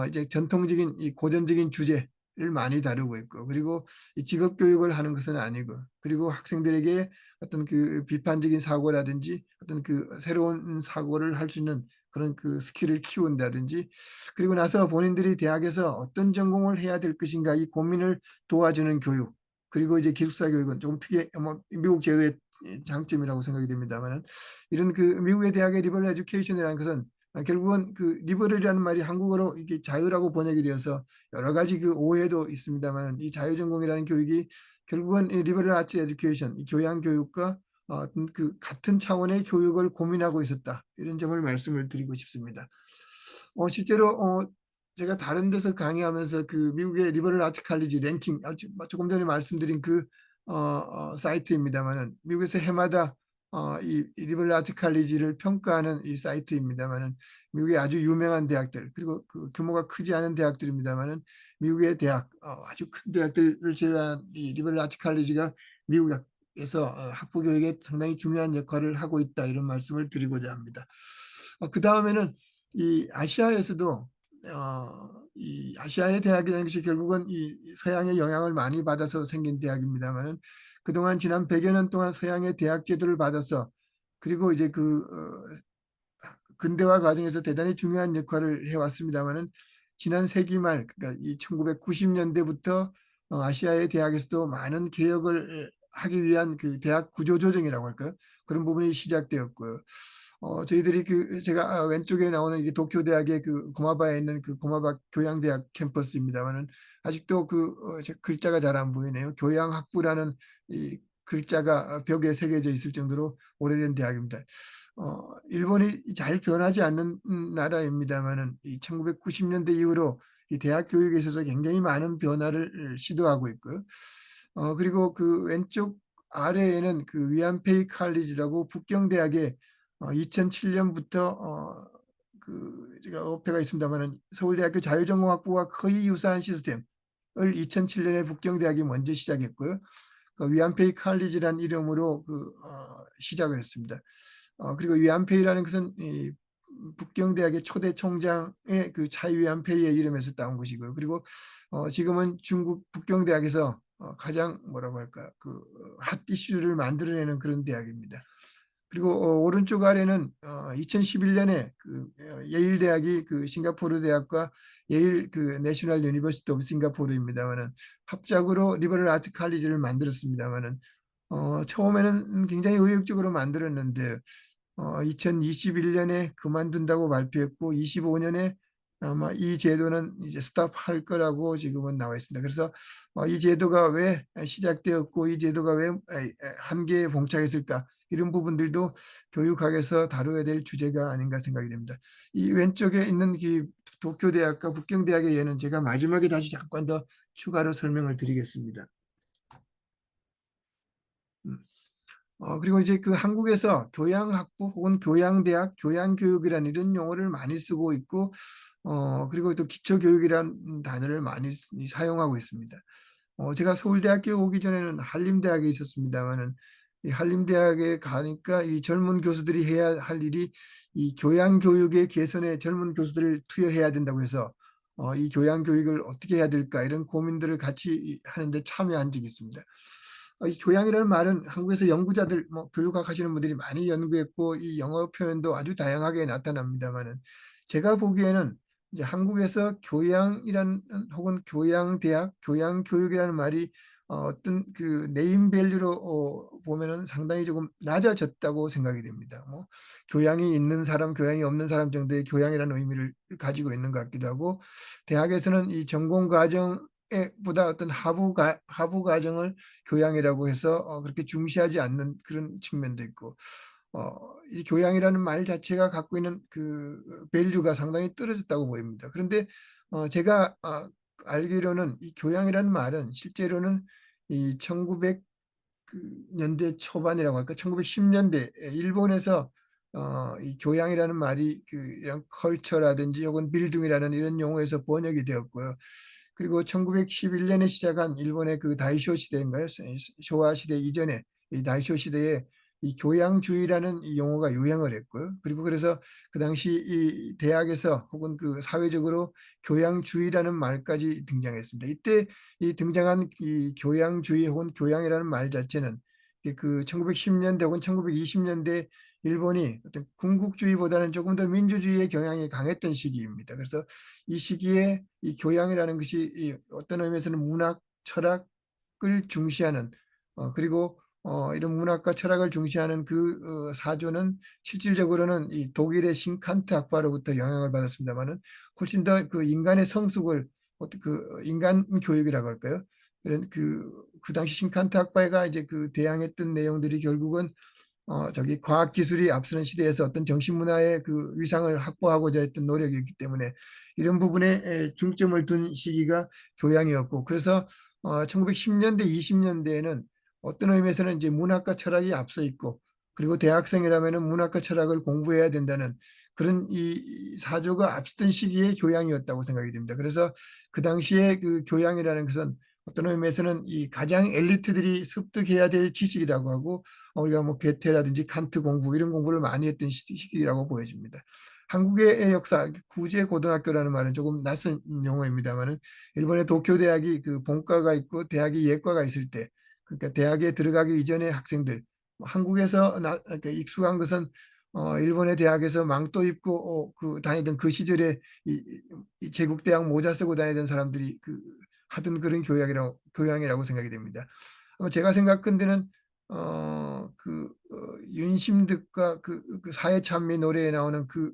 이제 전통적인 이 고전적인 주제를 많이 다루고 있고 그리고 이 직업 교육을 하는 것은 아니고 그리고 학생들에게 어떤 비판적인 사고라든지 어떤 새로운 사고를 할 수 있는 그런 스킬을 키운다든지 그리고 나서 본인들이 대학에서 어떤 전공을 해야 될 것인가 이 고민을 도와주는 교육 그리고 이제 기숙사 교육은 조금 미국 제도의 장점이라고 생각이 됩니다만 이런 미국의 대학의 리버럴 에듀케이션이라는 것은 결국은 리버럴이라는 말이 한국어로 이게 자유라고 번역이 되어서 여러 가지 오해도 있습니다만 이 자유전공이라는 교육이 결국은 이 리버럴 아츠 에듀케이션, 이 교양 교육과 같은 차원의 교육을 고민하고 있었다. 이런 점을 말씀을 드리고 싶습니다. 실제로 제가 다른 데서 강의하면서 미국의 리버럴 아츠 칼리지 랭킹 조금 전에 말씀드린 사이트입니다만은 미국에서 해마다 이 리버럴 아츠 칼리지를 평가하는 이 사이트입니다만은 미국의 아주 유명한 대학들 그리고 규모가 크지 않은 대학들입니다만은 미국의 대학 아주 큰 대학들을 제외한 이 리버럴 아츠 칼리지가 미국에서 학부 교육에 상당히 중요한 역할을 하고 있다 이런 말씀을 드리고자 합니다. 그 다음에는 이 아시아에서도 이 아시아의 대학이라는 것이 결국은 이 서양의 영향을 많이 받아서 생긴 대학입니다만은 그동안 지난 100여 년 동안 서양의 대학 제도를 받아서 그리고 이제 근대화 과정에서 대단히 중요한 역할을 해왔습니다만은 지난 세기 말 그러니까 이 1990년대부터 아시아의 대학에서도 많은 개혁을 하기 위한 대학 구조 조정이라고 할까요? 그런 부분이 시작되었고요. 저희들이 제가 왼쪽에 나오는 이게 도쿄 대학의 고마바에 있는 고마바 교양대학 캠퍼스입니다만은 아직도 글자가 잘 안 보이네요. 교양학부라는 이 글자가 벽에 새겨져 있을 정도로 오래된 대학입니다. 일본이 잘 변하지 않는 나라입니다만은 이 1990년대 이후로 이 대학 교육에 있어서 굉장히 많은 변화를 시도하고 있고요. 그리고 왼쪽 아래에는 위안페이 칼리지라고 북경대학의 2007년부터 제가 어폐가 있습니다만은 서울대학교 자유전공학부와 거의 유사한 시스템을 2007년에 북경대학이 먼저 시작했고요. 위안페이 칼리지라는 이름으로 시작을 했습니다. 그리고 위안페이라는 것은 이 북경대학의 초대 총장의 차이 위안페이의 이름에서 따온 것이고요. 그리고 지금은 중국 북경대학에서 가장 뭐라고 할까 핫 이슈를 만들어내는 그런 대학입니다. 그리고 오른쪽 아래는 2011년에 그 예일 대학이 그 싱가포르 대학과 예일 그 내셔널 유니버시티 오브 싱가포르입니다만은 합작으로 리버럴 아트 칼리지를 만들었습니다만은 처음에는 굉장히 의욕적으로 만들었는데 2021년에 그만둔다고 발표했고 25년에 아마 이 제도는 이제 스탑할 거라고 지금은 나와 있습니다. 그래서 이 제도가 왜 시작되었고 이 제도가 왜 한계에 봉착했을까 이런 부분들도 교육학에서 다뤄야 될 주제가 아닌가 생각이 됩니다. 이 왼쪽에 있는 이 도쿄대학과 북경대학의 예는 제가 마지막에 다시 잠깐 더 추가로 설명을 드리겠습니다. 그리고 이제 그 한국에서 교양학부 혹은 교양대학, 교양교육이라는 이런 용어를 많이 쓰고 있고, 그리고 또 기초교육이라는 단어를 많이 사용하고 있습니다. 제가 서울대학교 오기 전에는 한림대학에 있었습니다만은 이 한림대학에 가니까 이 젊은 교수들이 해야 할 일이 이 교양교육의 개선에 젊은 교수들을 투여해야 된다고 해서 이 교양교육을 어떻게 해야 될까 이런 고민들을 같이 하는데 참여한 적이 있습니다. 이 교양이라는 말은 한국에서 연구자들, 교육학 하시는 분들이 많이 연구했고 이 영어 표현도 아주 다양하게 나타납니다만은 제가 보기에는 이제 한국에서 교양이라는 혹은 교양대학, 교양교육이라는 말이 어떤 그 네임밸류로 보면은 상당히 조금 낮아졌다고 생각이 됩니다. 교양이 있는 사람, 교양이 없는 사람 정도의 교양이라는 의미를 가지고 있는 것 같기도 하고 대학에서는 이 전공 과정 보다 어떤 하부 과정을 교양이라고 해서 그렇게 중시하지 않는 그런 측면도 있고 이 교양이라는 말 자체가 갖고 있는 그 밸류가 상당히 떨어졌다고 보입니다. 그런데 제가 알기로는 이 교양이라는 말은 실제로는 이 1900년대 초반이라고 할까 1910년대 일본에서 이 교양이라는 말이 그 이런 컬처라든지 혹은 빌딩이라는 이런 용어에서 번역이 되었고요. 그리고 1911년에 시작한 일본의 그 다이쇼 시대인가요? 쇼와 시대 이전에 이 다이쇼 시대에 이 교양주의라는 이 용어가 유행을 했고요. 그리고 그래서 그 당시 이 대학에서 혹은 그 사회적으로 교양주의라는 말까지 등장했습니다. 이때 이 등장한 이 교양주의 혹은 교양이라는 말 자체는 그 1910년대 혹은 1920년대 일본이 어떤 군국주의보다는 조금 더 민주주의의 경향이 강했던 시기입니다. 그래서 이 시기에 이 교양이라는 것이 이 어떤 의미에서는 문학, 철학을 중시하는 그리고 이런 문학과 철학을 중시하는 그 사조는 실질적으로는 이 독일의 싱칸트 학파로부터 영향을 받았습니다만은 훨씬 더 그 인간의 성숙을 그 인간 교육이라고 할까요? 그런 그 당시 싱칸트 학파가 이제 그 대항했던 내용들이 결국은 저기 과학 기술이 앞서는 시대에서 어떤 정신 문화의 그 위상을 확보하고자 했던 노력이었기 때문에 이런 부분에 중점을 둔 시기가 교양이었고 그래서 1910년대, 20년대에는 어떤 의미에서는 이제 문학과 철학이 앞서 있고 그리고 대학생이라면은 문학과 철학을 공부해야 된다는 그런 이 사조가 앞섰던 시기의 교양이었다고 생각이 됩니다. 그래서 그 당시에 그 교양이라는 것은 어떤 의미에서는 이 가장 엘리트들이 습득해야 될 지식이라고 하고 우리가 뭐 괴테라든지 칸트 공부 이런 공부를 많이 했던 시기라고 보여집니다. 한국의 역사, 구제 고등학교라는 말은 조금 낯선 용어입니다만은 일본의 도쿄 대학이 그 본과가 있고 대학이 예과가 있을 때, 그러니까 대학에 들어가기 이전의 학생들, 한국에서 그러니까 익숙한 것은 일본의 대학에서 망토 입고 그 다니던 그 시절에 이 제국 대학 모자 쓰고 다니던 사람들이 그 하던 그런 교양이라고 생각이 됩니다. 제가 생각컨대는 윤심득과 그 사회찬미 노래에 나오는 그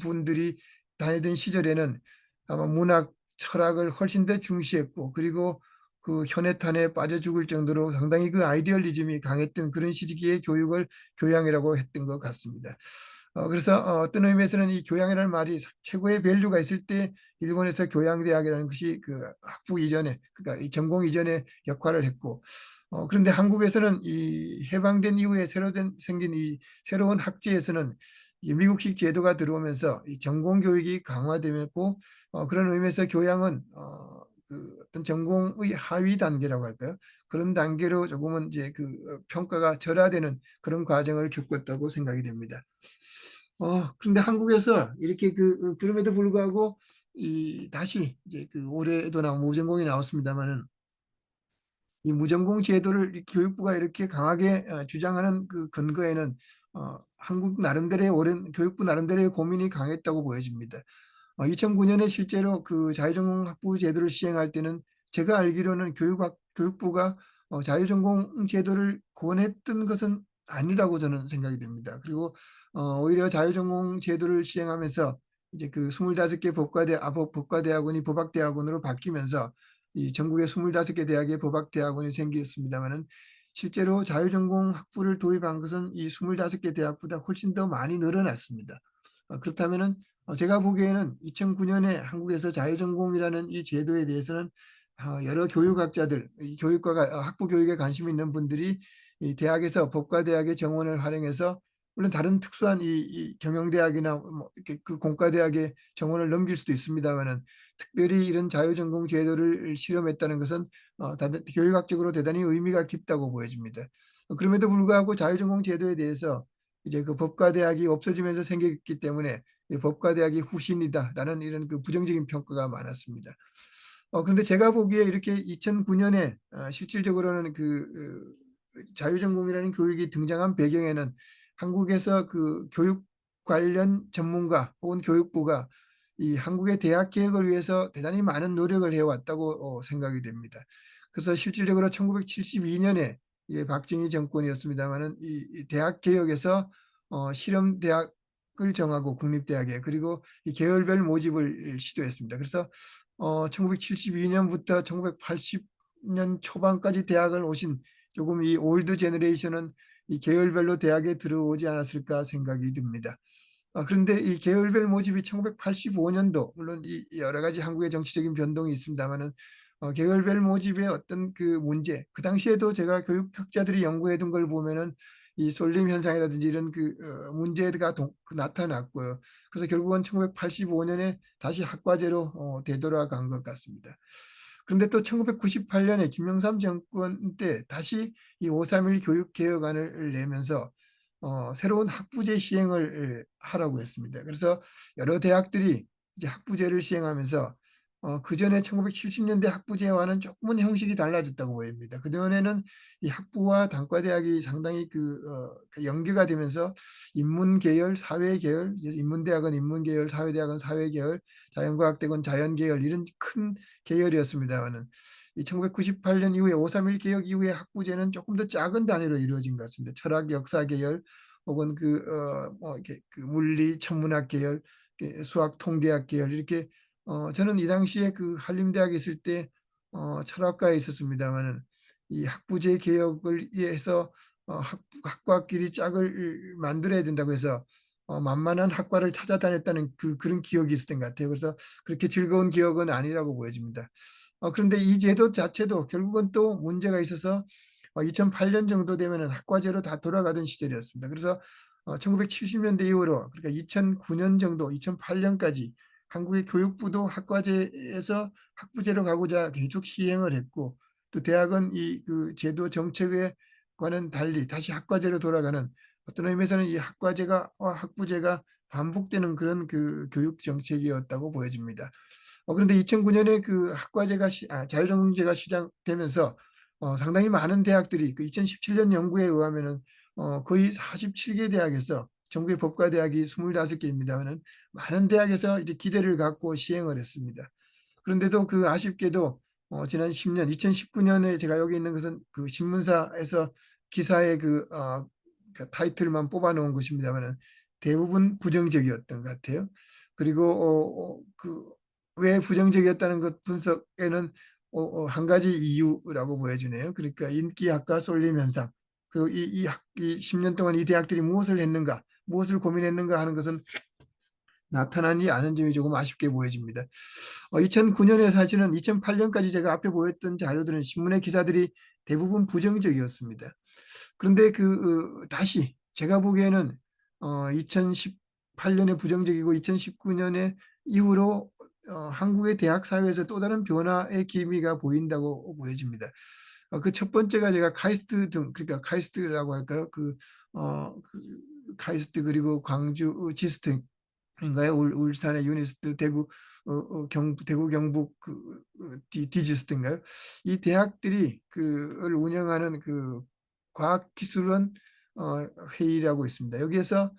분들이 다니던 시절에는 아마 문학, 철학을 훨씬 더 중시했고 그리고 그 현해탄에 빠져 죽을 정도로 상당히 그 아이디얼리즘이 강했던 그런 시기의 교육을 교양이라고 했던 것 같습니다. 그래서 어떤 의미에서는 이 교양이라는 말이 최고의 밸류가 있을 때 일본에서 교양대학이라는 것이 그 학부 이전에 그러니까 이 전공 이전에 역할을 했고 그런데 한국에서는 이 해방된 이후에 생긴 이 새로운 학제에서는 이 미국식 제도가 들어오면서 이 전공 교육이 강화되고 그런 의미에서 교양은 그 어떤 전공의 하위 단계라고 할까요? 그런 단계로 조금은 이제 그 평가가 절하되는 그런 과정을 겪었다고 생각이 됩니다. 그런데 한국에서 이렇게 그럼에도 불구하고 이 다시 이제 그 올해도 무전공이 나왔습니다만은 이 무전공 제도를 교육부가 이렇게 강하게 주장하는 그 근거에는 한국 나름대로의 오랜 교육부 나름대로의 고민이 강했다고 보여집니다. 2009년에 실제로 그 자유전공 학부 제도를 시행할 때는 제가 알기로는 교육부가 자유전공 제도를 권했던 것은 아니라고 저는 생각이 됩니다. 그리고 오히려 자유전공 제도를 시행하면서 이제 그 25개 법과대학원이 법학대학원으로 바뀌면서 이 전국에 25개 대학의 법학대학원이 생겼습니다만은 실제로 자유전공 학부를 도입한 것은 이 25개 대학보다 훨씬 더 많이 늘어났습니다. 그렇다면은 제가 보기에는 2009년에 한국에서 자유전공이라는 이 제도에 대해서는 여러 교육학자들, 이 교육과 학부 교육에 관심 있는 분들이 이 대학에서 법과대학의 정원을 활용해서 물론 다른 특수한 이 경영대학이나 뭐 이렇게 그 공과대학의 정원을 넘길 수도 있습니다만은 특별히 이런 자유전공 제도를 실험했다는 것은 교육학적으로 대단히 의미가 깊다고 보여집니다. 그럼에도 불구하고 자유전공 제도에 대해서 이제 그 법과대학이 없어지면서 생겼기 때문에 법과대학이 후신이다라는 이런 그 부정적인 평가가 많았습니다. 그런데 제가 보기에 이렇게 2009년에 실질적으로는 그 자유전공이라는 교육이 등장한 배경에는 한국에서 그 교육 관련 전문가 혹은 교육부가 이 한국의 대학 개혁을 위해서 대단히 많은 노력을 해왔다고 생각이 됩니다. 그래서 실질적으로 1972년에 박정희 정권이었습니다만은 이 대학 개혁에서 실험 대학을 정하고 국립대학에 그리고 이 계열별 모집을 시도했습니다. 그래서 1972년부터 1980년 초반까지 대학을 오신 조금 이 올드 제너레이션은 이 계열별로 대학에 들어오지 않았을까 생각이 듭니다. 그런데 이 계열별 모집이 1985년도 물론 이 여러 가지 한국의 정치적인 변동이 있습니다만은 계열별 모집의 어떤 그 문제 그 당시에도 제가 교육학자들이 연구해 둔 걸 보면은 이 쏠림 현상이라든지 이런 그 문제가 나타났고요. 그래서 결국은 1985년에 다시 학과제로 되돌아간 것 같습니다. 그런데 또 1998년에 김영삼 정권 때 다시 이 531 교육개혁안을 내면서 새로운 학부제 시행을 하라고 했습니다. 그래서 여러 대학들이 이제 학부제를 시행하면서 그 전에 1970년대 학부제와는 조금은 형식이 달라졌다고 보입니다. 그전에는 이 학부와 단과대학이 상당히 그 연계가 되면서 인문계열, 사회계열, 인문대학은 인문계열, 사회대학은 사회계열, 자연과학대학은 자연계열 이런 큰 계열이었습니다만은 이 1998년 이후에 531 개혁 이후에 학부제는 조금 더 작은 단위로 이루어진 것 같습니다. 철학, 역사 계열 혹은 뭐 이렇게 그 물리, 천문학 계열, 수학, 통계학 계열 이렇게 저는 이 당시에 그 한림대학에 있을 때 철학과에 있었습니다만은 이 학부제 개혁을 위해서 학과끼리 짝을 만들어야 된다고 해서 만만한 학과를 찾아다녔다는 그런 기억이 있었던 것 같아요. 그래서 그렇게 즐거운 기억은 아니라고 보여집니다. 그런데 이 제도 자체도 결국은 또 문제가 있어서 2008년 정도 되면은 학과제로 다 돌아가던 시절이었습니다. 그래서 1970년대 이후로 그러니까 2009년 정도, 2008년까지 한국의 교육부도 학과제에서 학부제로 가고자 계속 시행을 했고 또 대학은 이 그 제도 정책과는 달리 다시 학과제로 돌아가는 어떤 의미에서는 이 학과제가 학부제가 반복되는 그런 그 교육 정책이었다고 보여집니다. 그런데 2009년에 그 자유전공제가 시작되면서 상당히 많은 대학들이 그 2017년 연구에 의하면은 거의 47개 대학에서 전국의 법과대학이 25개입니다만은 많은 대학에서 이제 기대를 갖고 시행을 했습니다. 그런데도 그 아쉽게도 지난 10년, 2019년에 제가 여기 있는 것은 그 신문사에서 기사의 그 타이틀만 뽑아놓은 것입니다만은 대부분 부정적이었던 것 같아요. 그리고 왜 부정적이었다는 것 분석에는 한 가지 이유라고 보여주네요. 그러니까 인기학과 쏠림 현상. 그리고 이 10년 동안 이 대학들이 무엇을 했는가, 무엇을 고민했는가 하는 것은 나타나지 않은 점이 조금 아쉽게 보여집니다. 2009년에 사실은 2008년까지 제가 앞에 보였던 자료들은 신문의 기사들이 대부분 부정적이었습니다. 그런데 다시 제가 보기에는 2018년에 부정적이고 2019년에 이후로 한국의 대학 사회에서 또 다른 변화의 기미가 보인다고 보여집니다. 그 첫 번째가 제가 카이스트 등 그러니까 카이스트라고 할까요? 카이스트 그리고 광주 지스트 인가요? 울산의 유니스트, 대구 대구 경북 디지스트인가요? 이 대학들이 그걸 운영하는 그 과학기술원 회의라고 있습니다. 여기에서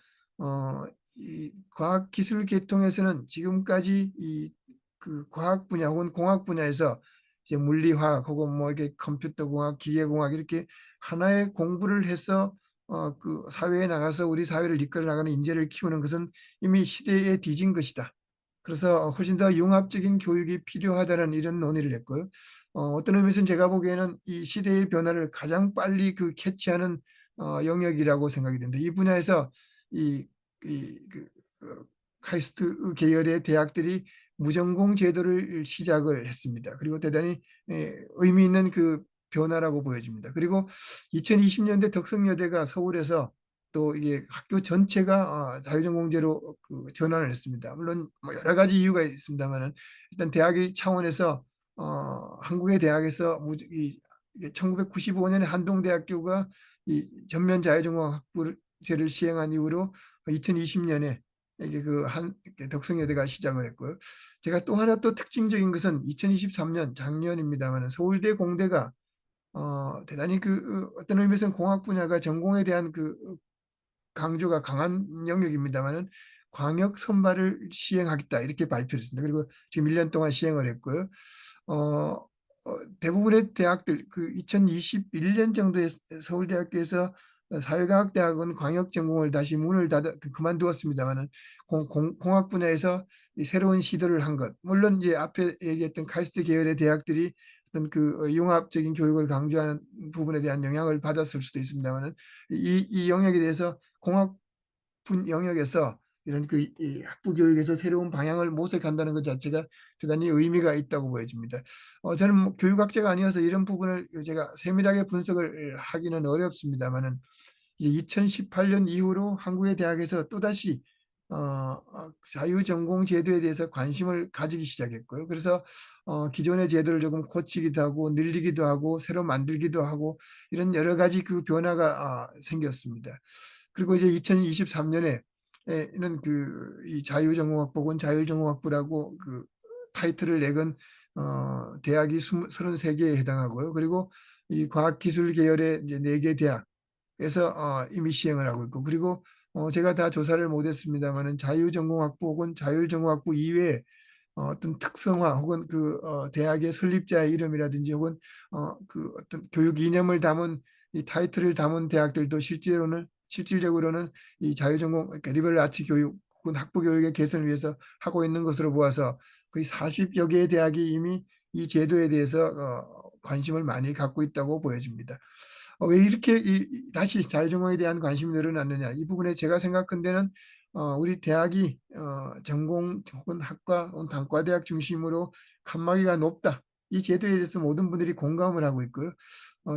이 과학기술 계통에서는 지금까지 그 과학 분야 혹은 공학 분야에서 이제 물리화학 혹은 뭐 이게 컴퓨터공학, 기계공학 이렇게 하나의 공부를 해서 그 사회에 나가서 우리 사회를 이끌어 나가는 인재를 키우는 것은 이미 시대에 뒤진 것이다. 그래서 훨씬 더 융합적인 교육이 필요하다는 이런 논의를 했고요. 어떤 의미에서는 제가 보기에는 이 시대의 변화를 가장 빨리 그 캐치하는 영역이라고 생각이 됩니다. 이 분야에서 이, 그 카이스트 계열의 대학들이 무전공 제도를 시작을 했습니다. 그리고 대단히 의미 있는 그 변화라고 보여집니다. 그리고 2020년대 덕성여대가 서울에서 또 이게 학교 전체가 자유전공제로 그 전환을 했습니다. 물론 뭐 여러 가지 이유가 있습니다만은 일단 대학의 차원에서 한국의 대학에서 이 1995년에 한동대학교가 이 전면 자유전공학부제를 시행한 이후로 2020년에 이게 덕성여대가 시작을 했고요. 제가 또 하나 또 특징적인 것은 2023년 작년입니다만 서울대 공대가 대단히 어떤 의미에서는 공학 분야가 전공에 대한 강조가 강한 영역입니다만은 광역 선발을 시행하겠다 이렇게 발표했습니다. 그리고 지금 1년 동안 시행을 했고요. 대부분의 대학들 2021년 정도에 서울대학교에서 사회과학대학은 광역 전공을 다시 문을 그만두었습니다만은 공학 분야에서 새로운 시도를 한 것. 물론 이제 앞에 얘기했던 카이스트 계열의 대학들이 어떤 융합적인 교육을 강조하는 부분에 대한 영향을 받았을 수도 있습니다만은 이 영역에 대해서 공학 분 영역에서 이런 이 학부 교육에서 새로운 방향을 모색한다는 것 자체가 대단히 의미가 있다고 보여집니다. 저는 뭐 교육학자가 아니어서 이런 부분을 제가 세밀하게 분석을 하기는 어렵습니다만은 2018년 이후로 한국의 대학에서 또다시 자유전공 제도에 대해서 관심을 가지기 시작했고요. 그래서 기존의 제도를 조금 고치기도 하고 늘리기도 하고 새로 만들기도 하고 이런 여러 가지 그 변화가 생겼습니다. 그리고 이제 2023년에는 이 자유전공학부는 자율전공학부라고 그 타이틀을 내건 대학이 33개에 해당하고요. 그리고 이 과학기술 계열의 이제 4개 대학에서 이미 시행을 하고 있고, 그리고 제가 다 조사를 못했습니다만은 자유전공학부 혹은 자율전공학부 이외에 어떤 특성화 혹은 대학의 설립자의 이름이라든지 혹은 어떤 교육 이념을 담은 이 타이틀을 담은 대학들도 실질적으로는 이 자유전공 그러니까 리버럴 아트 교육 혹은 학부 교육의 개선을 위해서 하고 있는 것으로 보아서 거의 40여 개의 대학이 이미 이 제도에 대해서 관심을 많이 갖고 있다고 보여집니다. 왜 이렇게 다시 자유전공에 대한 관심이 늘어났느냐, 이 부분에 제가 생각한 데는 우리 대학이 전공 혹은 학과 혹은 단과대학 중심으로 칸막이가 높다. 이 제도에 대해서 모든 분들이 공감을 하고 있고요.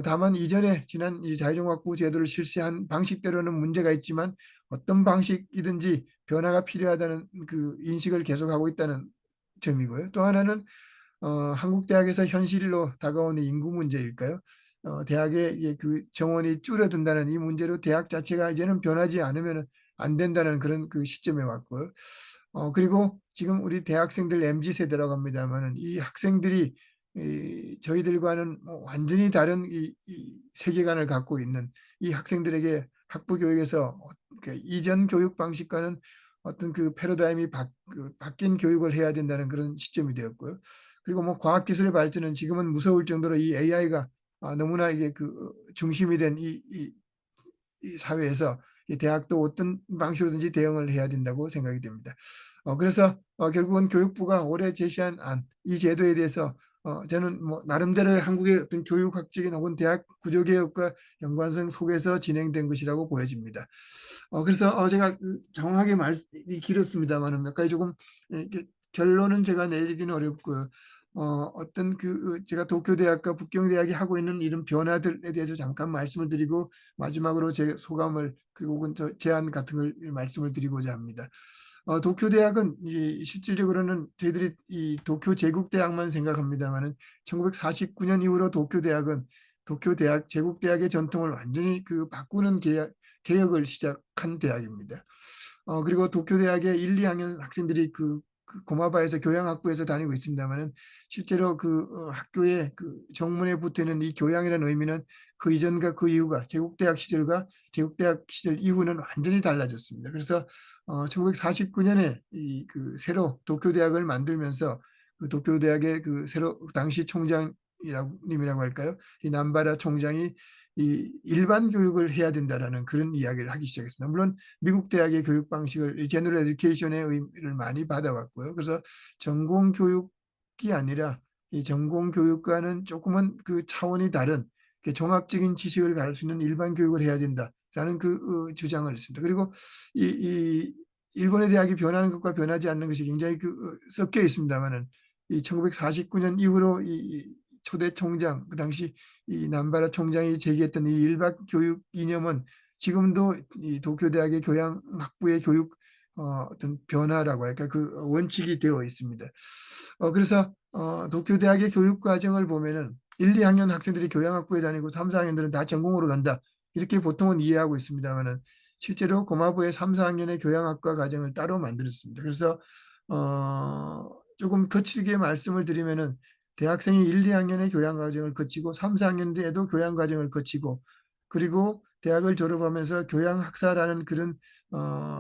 다만 이전에 지난 이 자유전공학부 제도를 실시한 방식대로는 문제가 있지만 어떤 방식이든지 변화가 필요하다는 그 인식을 계속하고 있다는 점이고요. 또 하나는 한국 대학에서 현실로 다가오는 인구 문제일까요? 대학의 그 정원이 줄어든다는 이 문제로 대학 자체가 이제는 변하지 않으면 안 된다는 그런 그 시점에 왔고요. 그리고 지금 우리 대학생들 MZ 세대라고 합니다만은 이 학생들이 저희들과는 뭐 완전히 다른 이 세계관을 갖고 있는 이 학생들에게 학부 교육에서 이전 교육 방식과는 어떤 그 패러다임이 바뀐 교육을 해야 된다는 그런 시점이 되었고요. 그리고 뭐 과학기술의 발전은 지금은 무서울 정도로 이 AI가 너무나 이게 중심이 된 이 사회에서 이 대학도 어떤 방식으로든지 대응을 해야 된다고 생각이 됩니다. 그래서 결국은 교육부가 올해 제시한 이 제도에 대해서 저는 뭐 나름대로 한국의 어떤 교육학적인 혹은 대학 구조개혁과 연관성 속에서 진행된 것이라고 보여집니다. 그래서 제가 정확하게 말이 길었습니다만 몇 가지 조금 결론은 제가 내리기는 어렵고요. 어떤 제가 도쿄대학과 북경대학이 하고 있는 이런 변화들에 대해서 잠깐 말씀을 드리고 마지막으로 제 소감을 그리고 혹은 제안 같은 걸 말씀을 드리고자 합니다. 도쿄대학은 실질적으로는 저희들이 이 도쿄 제국대학만 생각합니다만은 1949년 이후로 도쿄대학 제국대학의 전통을 완전히 바꾸는 개혁을 시작한 대학입니다. 그리고 도쿄대학의 1, 2학년 학생들이 고마바에서 교양학부에서 다니고 있습니다만은 실제로 학교의 정문에 붙어 있는 이 교양이라는 의미는 그 이전과 그 이후가 제국대학 시절과 제국대학 시절 이후는 완전히 달라졌습니다. 그래서 1949년에 그 새로 도쿄대학을 만들면서 그 도쿄대학의 그 새로 당시 총장님이라고 할까요? 이 남바라 총장이 이 일반 교육을 해야 된다라는 그런 이야기를 하기 시작했습니다. 물론 미국 대학의 교육 방식을 제너럴 에듀케이션의 의미를 많이 받아왔고요. 그래서 전공 교육이 아니라 이 전공 교육과는 조금은 그 차원이 다른 종합적인 지식을 가를 수 있는 일반 교육을 해야 된다라는 그 주장을 했습니다. 그리고 이 일본의 대학이 변하는 것과 변하지 않는 것이 굉장히 섞여 있습니다만은 이 1949년 이후로 이 초대 총장 그 당시 이 남바라 총장이 제기했던 이 일반 교육 이념은 지금도 이 도쿄대학의 교양학부의 교육 어떤 변화라고 할까 그 원칙이 되어 있습니다. 그래서 도쿄대학의 교육 과정을 보면은 1, 2학년 학생들이 교양학부에 다니고 3, 4학년들은 다 전공으로 간다. 이렇게 보통은 이해하고 있습니다만은 실제로 고마부의 3, 4학년의 교양학과 과정을 따로 만들었습니다. 그래서 조금 거칠게 말씀을 드리면은 대학생이 1, 2학년의 교양 과정을 거치고 3, 4학년 때에도 교양 과정을 거치고 그리고 대학을 졸업하면서 교양학사라는 그런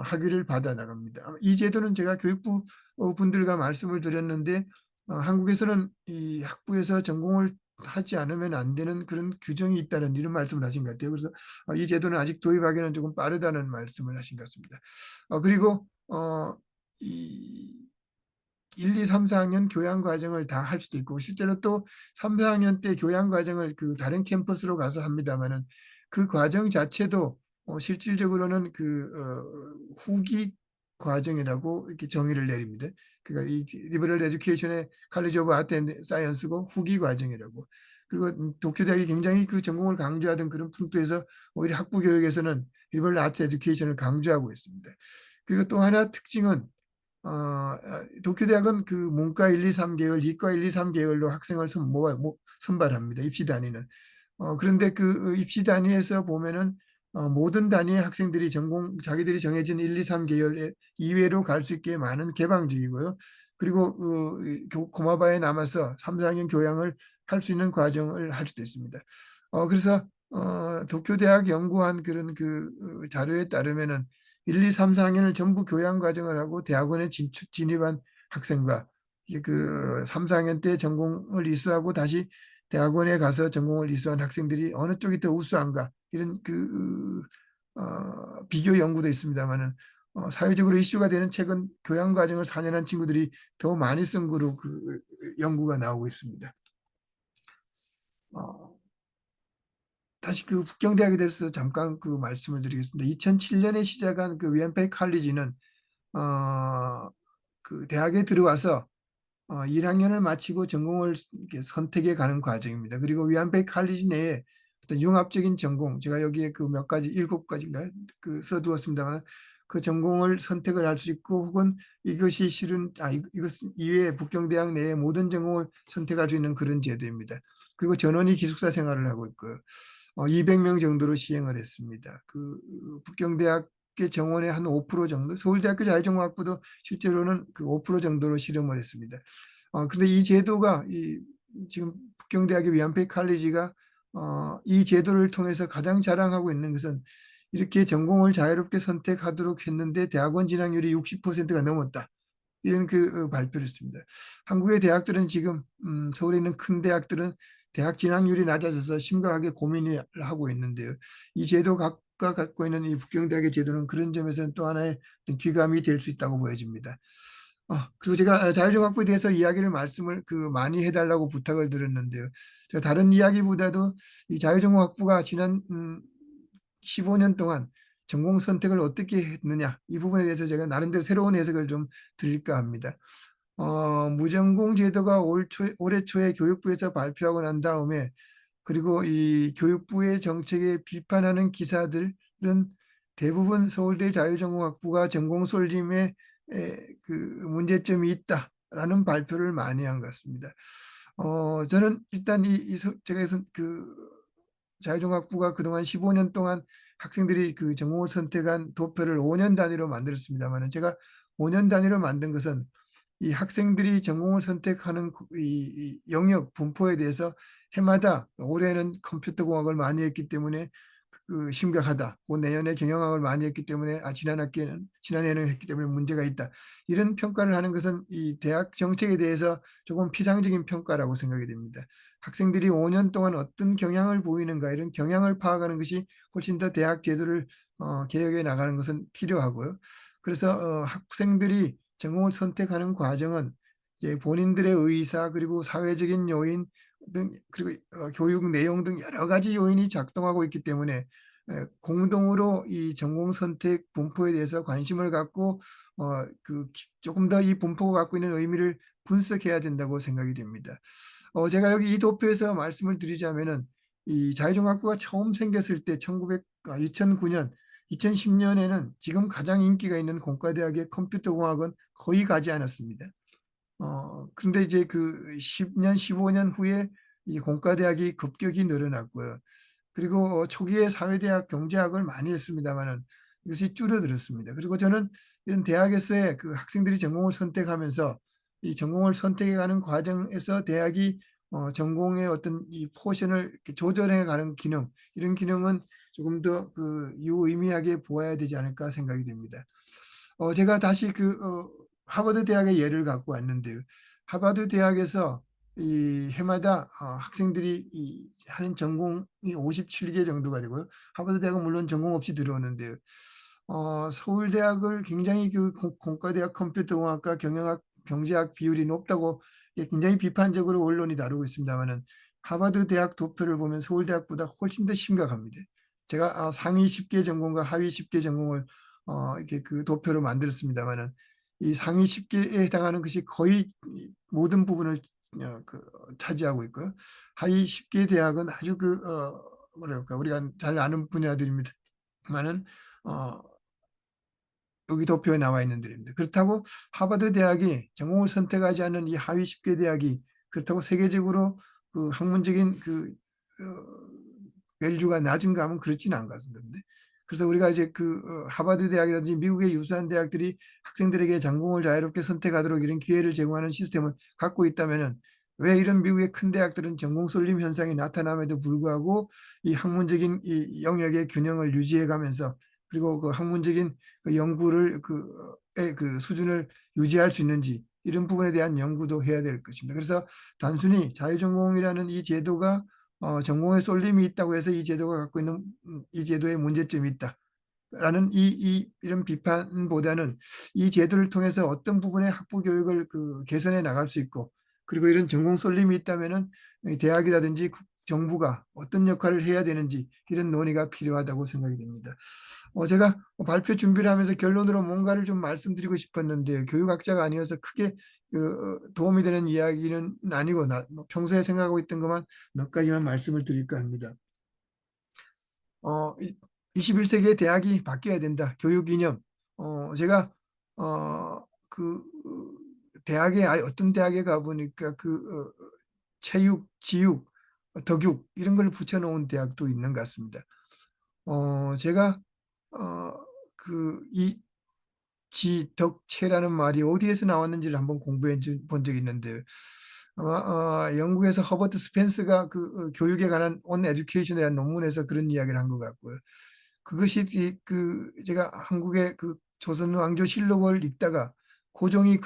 학위를 받아 나갑니다. 이 제도는 제가 교육부 분들과 말씀을 드렸는데 한국에서는 이 학부에서 전공을 하지 않으면 안 되는 그런 규정이 있다는 이런 말씀을 하신 것 같아요. 그래서 이 제도는 아직 도입하기는 조금 빠르다는 말씀을 하신 것 같습니다. 그리고 이 1, 2, 3, 4학년 교양 과정을 다 할 수도 있고 실제로 또 3, 4학년 때 교양 과정을 그 다른 캠퍼스로 가서 합니다만은 그 과정 자체도 실질적으로는 후기 과정이라고 이렇게 정의를 내립니다. 그러니까 이 리버럴 에듀케이션의 칼리지 오브 아트 앤 사이언스고 후기 과정이라고. 그리고 도쿄대학이 굉장히 그 전공을 강조하던 그런 풍토에서 오히려 학부 교육에서는 리버럴 아트 에듀케이션을 강조하고 있습니다. 그리고 또 하나 특징은 도쿄대학은 그 문과 1, 2, 3계열, 이과 1, 2, 3계열로 학생을 선발합니다. 입시 단위는. 그런데 그 입시 단위에서 보면은 모든 단위의 학생들이 자기들이 정해진 1, 2, 3계열 이외로 갈 수 있게 많은 개방적이고요. 그리고 고마바에 남아서 3, 4학년 교양을 할 수 있는 과정을 할 수도 있습니다. 그래서 도쿄대학 연구한 그런 자료에 따르면은 1, 2, 3, 4학년을 전부 교양 과정을 하고 대학원에 진입한 학생과 그 3, 4학년 때 전공을 이수하고 다시 대학원에 가서 전공을 이수한 학생들이 어느 쪽이 더 우수한가 이런 비교 연구도 있습니다만은 사회적으로 이슈가 되는 최근 교양 과정을 4년한 친구들이 더 많이 쓴 거로 연구가 나오고 있습니다. 다시 북경대학에 대해서 잠깐 말씀을 드리겠습니다. 2007년에 시작한 위안페이 칼리지는 대학에 들어와서 1학년을 마치고 전공을 선택해 가는 과정입니다. 그리고 위안페이 칼리지 내에 어떤 융합적인 전공, 제가 여기에 몇 가지, 7가지인가요? 써두었습니다만 그 전공을 선택을 할 수 있고 혹은 이것이 이것 이외에 북경대학 내에 모든 전공을 선택할 수 있는 그런 제도입니다. 그리고 전원이 기숙사 생활을 하고 있고요. 200명 정도로 시행을 했습니다. 북경대학의 정원의 한 5% 정도, 서울대학교 자유전공학부도 실제로는 5% 정도로 실험을 했습니다. 근데 이 제도가 지금 북경대학의 위안페이 칼리지가 이 제도를 통해서 가장 자랑하고 있는 것은 이렇게 전공을 자유롭게 선택하도록 했는데 대학원 진학률이 60%가 넘었다. 이런 발표를 했습니다. 한국의 대학들은 지금 서울에 있는 큰 대학들은 대학 진학률이 낮아져서 심각하게 고민을 하고 있는데요. 이 제도가 갖고 있는 이 북경대학의 제도는 그런 점에서는 또 하나의 귀감이 될 수 있다고 보여집니다. 그리고 제가 자유종합부에 대해서 말씀을 많이 해달라고 부탁을 드렸는데요. 제가 다른 이야기보다도 이 자유종합부가 지난 15년 동안 전공 선택을 어떻게 했느냐 이 부분에 대해서 제가 나름대로 새로운 해석을 좀 드릴까 합니다. 무전공 제도가 올해 초에 교육부에서 발표하고 난 다음에 그리고 이 교육부의 정책에 비판하는 기사들은 대부분 서울대 자유전공학부가 전공 쏠림에 문제점이 있다라는 발표를 많이 한 것 같습니다. 저는 일단 제가 자유전공학부가 그동안 15년 동안 학생들이 전공을 선택한 도표를 5년 단위로 만들었습니다만 제가 5년 단위로 만든 것은 이 학생들이 전공을 선택하는 이 영역 분포에 대해서 해마다 올해는 컴퓨터공학을 많이 했기 때문에 심각하다. 내년에 경영학을 많이 했기 때문에 지난해는 했기 때문에 문제가 있다. 이런 평가를 하는 것은 이 대학 정책에 대해서 조금 피상적인 평가라고 생각이 됩니다. 학생들이 5년 동안 어떤 경향을 보이는가 이런 경향을 파악하는 것이 훨씬 더 대학 제도를 개혁해 나가는 것은 필요하고요. 그래서 학생들이 전공을 선택하는 과정은 이제 본인들의 의사 그리고 사회적인 요인 등 그리고 교육 내용 등 여러 가지 요인이 작동하고 있기 때문에 공동으로 이 전공 선택 분포에 대해서 관심을 갖고 조금 더 이 분포가 갖고 있는 의미를 분석해야 된다고 생각이 됩니다. 제가 여기 이 도표에서 말씀을 드리자면은 이 자유종합부가 처음 생겼을 때 2009년, 2010년에는 지금 가장 인기가 있는 공과대학의 컴퓨터공학은 거의 가지 않았습니다. 그런데 이제 그 10년, 15년 후에 이 공과대학이 급격히 늘어났고요. 그리고 초기에 사회대학 경제학을 많이 했습니다만은 이것이 줄어들었습니다. 그리고 저는 이런 대학에서의 그 학생들이 전공을 선택하면서 이 전공을 선택해가는 과정에서 대학이 전공의 어떤 이 포션을 이렇게 조절해가는 기능, 이런 기능은 조금 더 유의미하게 보아야 되지 않을까 생각이 됩니다. 제가 다시 하버드 대학의 예를 갖고 왔는데요. 하버드 대학에서 이 해마다 학생들이 하는 전공이 57개 정도가 되고요. 하버드 대학은 물론 전공 없이 들어오는데요. 서울대학을 굉장히 공과대학 컴퓨터공학과 경영학, 경제학 비율이 높다고 굉장히 비판적으로 언론이 다루고 있습니다만은 하버드 대학 도표를 보면 서울대학보다 훨씬 더 심각합니다. 제가 상위 10개 전공과 하위 10개 전공을 이렇게 그 도표로 만들었습니다만은 이 상위 10개에 해당하는 것이 거의 모든 부분을 차지하고 있고요. 하위 10개 대학은 아주 뭐랄까 우리가 잘 아는 분야들입니다만은 여기 도표에 나와 있는 데입니다. 그렇다고 하버드 대학이 전공을 선택하지 않는 이 하위 10개 대학이 그렇다고 세계적으로 학문적인 밸류가 낮은가 하면 그렇지는 않은 것 같습니다. 그래서 우리가 이제 하버드 대학이라든지 미국의 유수한 대학들이 학생들에게 전공을 자유롭게 선택하도록 이런 기회를 제공하는 시스템을 갖고 있다면은 왜 이런 미국의 큰 대학들은 전공 쏠림 현상이 나타남에도 불구하고 이 학문적인 이 영역의 균형을 유지해가면서 그리고 그 학문적인 연구를 그 수준을 유지할 수 있는지 이런 부분에 대한 연구도 해야 될 것입니다. 그래서 단순히 자유전공이라는 이 제도가 전공에 쏠림이 있다고 해서 이 제도가 갖고 있는 이 제도에 문제점이 있다라는 이런 비판보다는 이 제도를 통해서 어떤 부분의 학부 교육을 개선해 나갈 수 있고 그리고 이런 전공 쏠림이 있다면은 대학이라든지 정부가 어떤 역할을 해야 되는지 이런 논의가 필요하다고 생각이 됩니다. 제가 발표 준비를 하면서 결론으로 뭔가를 좀 말씀드리고 싶었는데 교육학자가 아니어서 크게 도움이 되는 이야기는 아니고 평소에 생각하고 있던 것만 몇 가지만 말씀을 드릴까 합니다. 21세기의 대학이 바뀌어야 된다. 교육 이념. 제가 대학에 어떤 대학에 가보니까 체육, 지육, 덕육 이런 걸 붙여놓은 대학도 있는 것 같습니다. 제가 이 지덕체라는 말이 어디에서 나왔는지를 한번 공부해 본 적이 있는데 아마 영국에서 허버트 스펜스가 교육에 관한 On Education이라는 논문에서 그런 이야기를 한 것 같고요. 그것이 제가 한국의 조선 왕조실록을 읽다가 고종이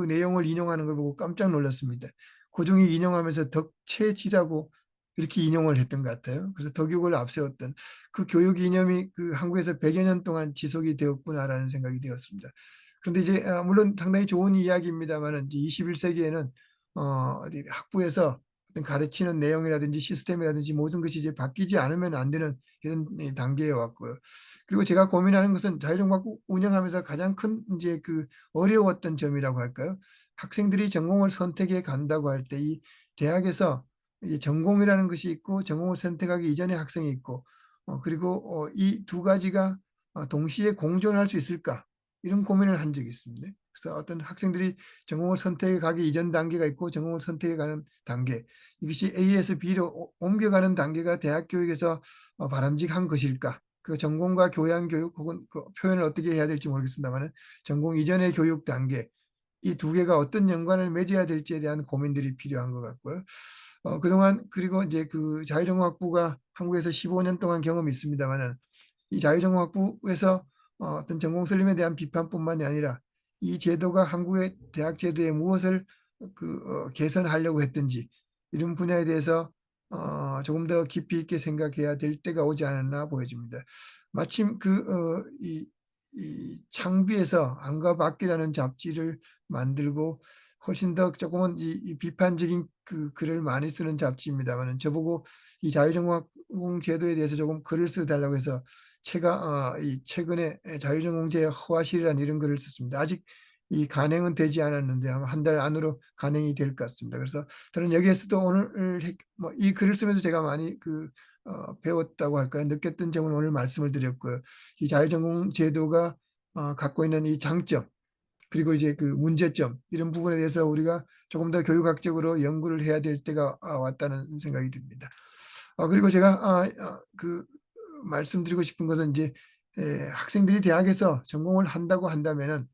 내용을 인용하는 걸 보고 깜짝 놀랐습니다. 고종이 인용하면서 덕체지라고 이렇게 인용을 했던 것 같아요. 그래서 덕육을 앞세웠던 그 교육 이념이 한국에서 100여 년 동안 지속이 되었구나라는 생각이 되었습니다. 그런데 이제 물론 상당히 좋은 이야기입니다만은 21세기에는 학부에서 어떤 가르치는 내용이라든지 시스템이라든지 모든 것이 이제 바뀌지 않으면 안 되는 이런 단계에 왔고요. 그리고 제가 고민하는 것은 자유종합부 운영하면서 가장 큰 이제 어려웠던 점이라고 할까요? 학생들이 전공을 선택해 간다고 할 때 이 대학에서 이 전공이라는 것이 있고 전공을 선택하기 이전에 학생이 있고 그리고 이 두 가지가 동시에 공존할 수 있을까 이런 고민을 한 적이 있습니다. 그래서 어떤 학생들이 전공을 선택해 가기 이전 단계가 있고 전공을 선택해 가는 단계 이것이 A에서 B로 옮겨가는 단계가 대학 교육에서 바람직한 것일까? 그 전공과 교양 교육 혹은 표현을 어떻게 해야 될지 모르겠습니다만 전공 이전의 교육 단계 이 두 개가 어떤 연관을 맺어야 될지에 대한 고민들이 필요한 것 같고요. 그동안 그리고 이제 그 자유전공학부가 한국에서 15년 동안 경험이 있습니다만은 이 자유전공학부에서 어떤 전공 설립에 대한 비판뿐만이 아니라 이 제도가 한국의 대학 제도에 무엇을 개선하려고 했든지 이런 분야에 대해서 조금 더 깊이 있게 생각해야 될 때가 오지 않았나 보여집니다. 마침 이 창비에서 안과 밖이라는 잡지를 만들고 훨씬 더 조금은 이 비판적인 글을 많이 쓰는 잡지입니다만은 저보고 이 자유전공 제도에 대해서 조금 글을 써달라고 해서 제가 이 최근에 자유전공제 허화실이라는 이런 글을 썼습니다. 아직 이 간행은 되지 않았는데 아마 한 달 안으로 간행이 될 것 같습니다. 그래서 저는 여기에서도 오늘 이 글을 쓰면서 제가 많이 배웠다고 할까요? 느꼈던 점을 오늘 말씀을 드렸고요. 이 자유전공 제도가 갖고 있는 이 장점 그리고 이제 그 문제점 이런 부분에 대해서 우리가 조금 더 교육학적으로 연구를 해야 될 때가 왔다는 생각이 듭니다. 그리고 제가 말씀드리고 싶은 것은 이제 학생들이 대학에서 전공을 한다고 한다면은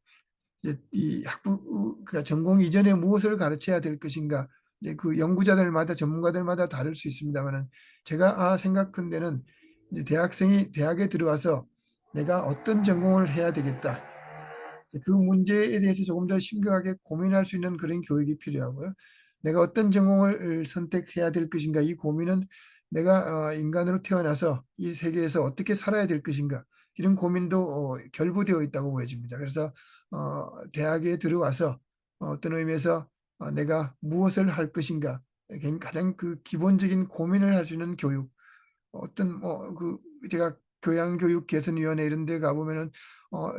이제 이 그러니까 전공 이전에 무엇을 가르쳐야 될 것인가 이제 그 연구자들마다 전문가들마다 다를 수 있습니다만은 제가 생각한 이제 대학생이 대학에 들어와서 내가 어떤 전공을 해야 되겠다. 그 문제에 대해서 조금 더 심각하게 고민할 수 있는 그런 교육이 필요하고요. 내가 어떤 전공을 선택해야 될 것인가 이 고민은 내가 인간으로 태어나서 이 세계에서 어떻게 살아야 될 것인가 이런 고민도 결부되어 있다고 보여집니다. 그래서 대학에 들어와서 어떤 의미에서 내가 무엇을 할 것인가 가장 그 기본적인 고민을 할 수 있는 교육 어떤 제가 교양교육개선위원회 이런 데 가보면은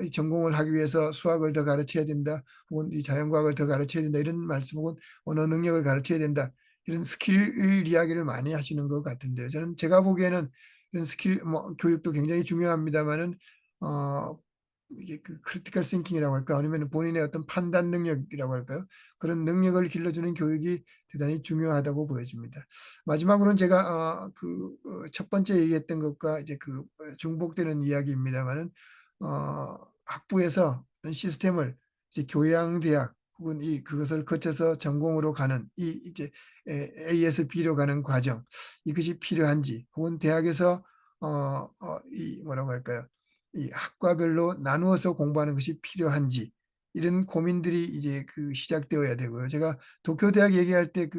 이 전공을 하기 위해서 수학을 더 가르쳐야 된다 혹은 이 자연과학을 더 가르쳐야 된다 이런 말씀 혹은 언어 능력을 가르쳐야 된다 이런 스킬 이야기를 많이 하시는 것 같은데요. 저는 제가 보기에는 이런 스킬 교육도 굉장히 중요합니다만은 이게 그 크리티컬 싱킹이라고 할까 아니면 본인의 어떤 판단 능력이라고 할까요? 그런 능력을 길러주는 교육이 대단히 중요하다고 보여집니다. 마지막으로는 제가 첫 번째 얘기했던 것과 이제 중복되는 이야기입니다만은 학부에서 어떤 시스템을 이제 교양대학 혹은 그것을 거쳐서 전공으로 가는 이제 ASB로 가는 과정 이것이 필요한지 혹은 대학에서 이 뭐라고 할까요? 이 학과별로 나누어서 공부하는 것이 필요한지 이런 고민들이 이제 시작되어야 되고요. 제가 도쿄대학 얘기할 때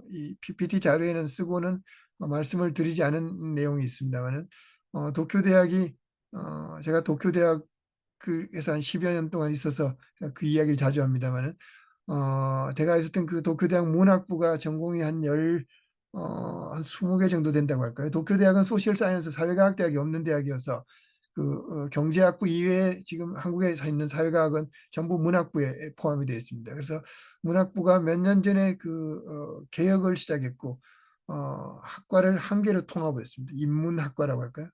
이 PPT 자료에는 쓰고는 말씀을 드리지 않은 내용이 있습니다만은 도쿄대학이 제가 도쿄대학에서 한 10여 년 동안 있어서 그 이야기를 자주 합니다만은 제가 있었던 그 도쿄대학 문학부가 전공이 한 20개 정도 된다고 할까요? 도쿄대학은 소셜 사이언스 사회과학 대학이 없는 대학이어서 경제학부 이외에 지금 한국에 있는 사회과학은 전부 문학부에 포함이 되어 있습니다. 그래서 문학부가 몇 년 전에 개혁을 시작했고 학과를 한 개로 통합을 했습니다. 인문학과라고 할까요?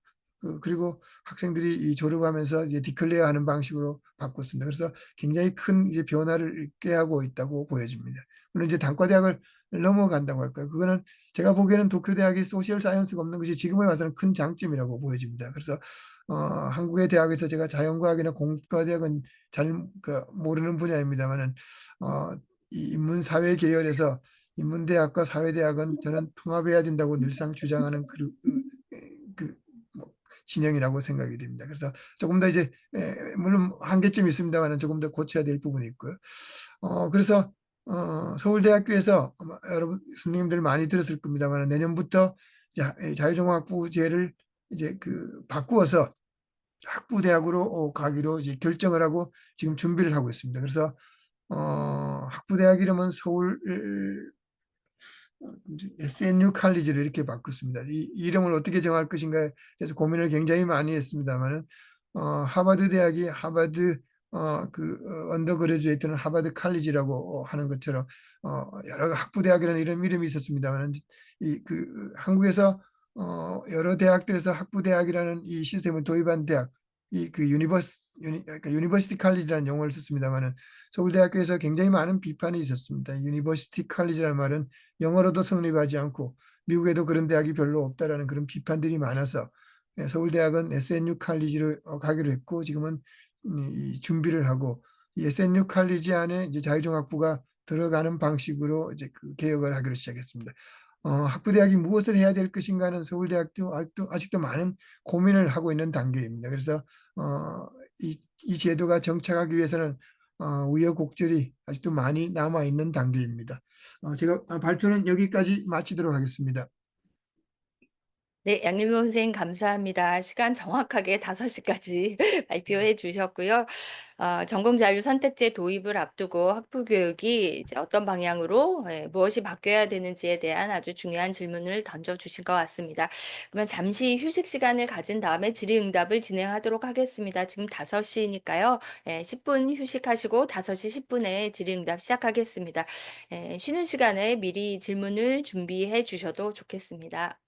그리고 학생들이 이 졸업하면서 이제 디클레어하는 방식으로 바꿨습니다. 그래서 굉장히 큰 이제 변화를 꾀하고 있다고 보여집니다. 물론 이제 단과대학을 넘어간다고 할까요? 그거는 제가 보기에는 도쿄대학이 소셜 사이언스가 없는 것이 지금에 와서는 큰 장점이라고 보여집니다. 그래서 한국의 대학에서 제가 자연과학이나 공과대학은 잘 모르는 분야입니다만은 이 인문사회 계열에서 인문대학과 사회대학은 저는 통합해야 된다고 늘상 주장하는 진영이라고 생각이 됩니다. 그래서 조금 더 이제 물론 한계점이 있습니다만 조금 더 고쳐야 될 부분이 있고요. 그래서 서울대학교에서 아마 여러분 선생님들 많이 들었을 겁니다만 내년부터 자유전공학부제를 이제 바꾸어서 학부대학으로 가기로 이제 결정을 하고 지금 준비를 하고 있습니다. 그래서 학부대학 이름은 서울 SNU 칼리지를 이렇게 바꿨습니다. 이 이름을 어떻게 정할 것인가에 대해서 고민을 굉장히 많이 했습니다만은 하버드 대학이 하버드 언더그래주에이트는 하버드 칼리지라고 하는 것처럼 여러 학부대학이라는 이름이 있었습니다만은 한국에서 여러 대학들에서 학부대학이라는 이 시스템을 도입한 대학 유니버시티 칼리지라는 용어를 썼습니다만은 서울대학교에서 굉장히 많은 비판이 있었습니다. 유니버시티 칼리지라는 말은 영어로도 성립하지 않고 미국에도 그런 대학이 별로 없다라는 그런 비판들이 많아서 서울대학은 SNU 칼리지로 가기로 했고 지금은 준비를 하고 이 SNU 칼리지 안에 이제 자유종합부가 들어가는 방식으로 이제 개혁을 하기로 시작했습니다. 학부대학이 무엇을 해야 될 것인가는 서울대학도 아직도 많은 고민을 하고 있는 단계입니다. 그래서 이 제도가 정착하기 위해서는 우여곡절이 아직도 많이 남아 있는 단계입니다. 제가 발표는 여기까지 마치도록 하겠습니다. 네, 양림호 선생님 감사합니다. 시간 정확하게 5시까지 발표해 주셨고요. 전공 자율 선택제 도입을 앞두고 학부 교육이 이제 어떤 방향으로 무엇이 바뀌어야 되는지에 대한 아주 중요한 질문을 던져 주신 것 같습니다. 그러면 잠시 휴식 시간을 가진 다음에 질의응답을 진행하도록 하겠습니다. 지금 5시니까요. 10분 휴식하시고 5시 10분에 질의응답 시작하겠습니다. 쉬는 시간에 미리 질문을 준비해 주셔도 좋겠습니다.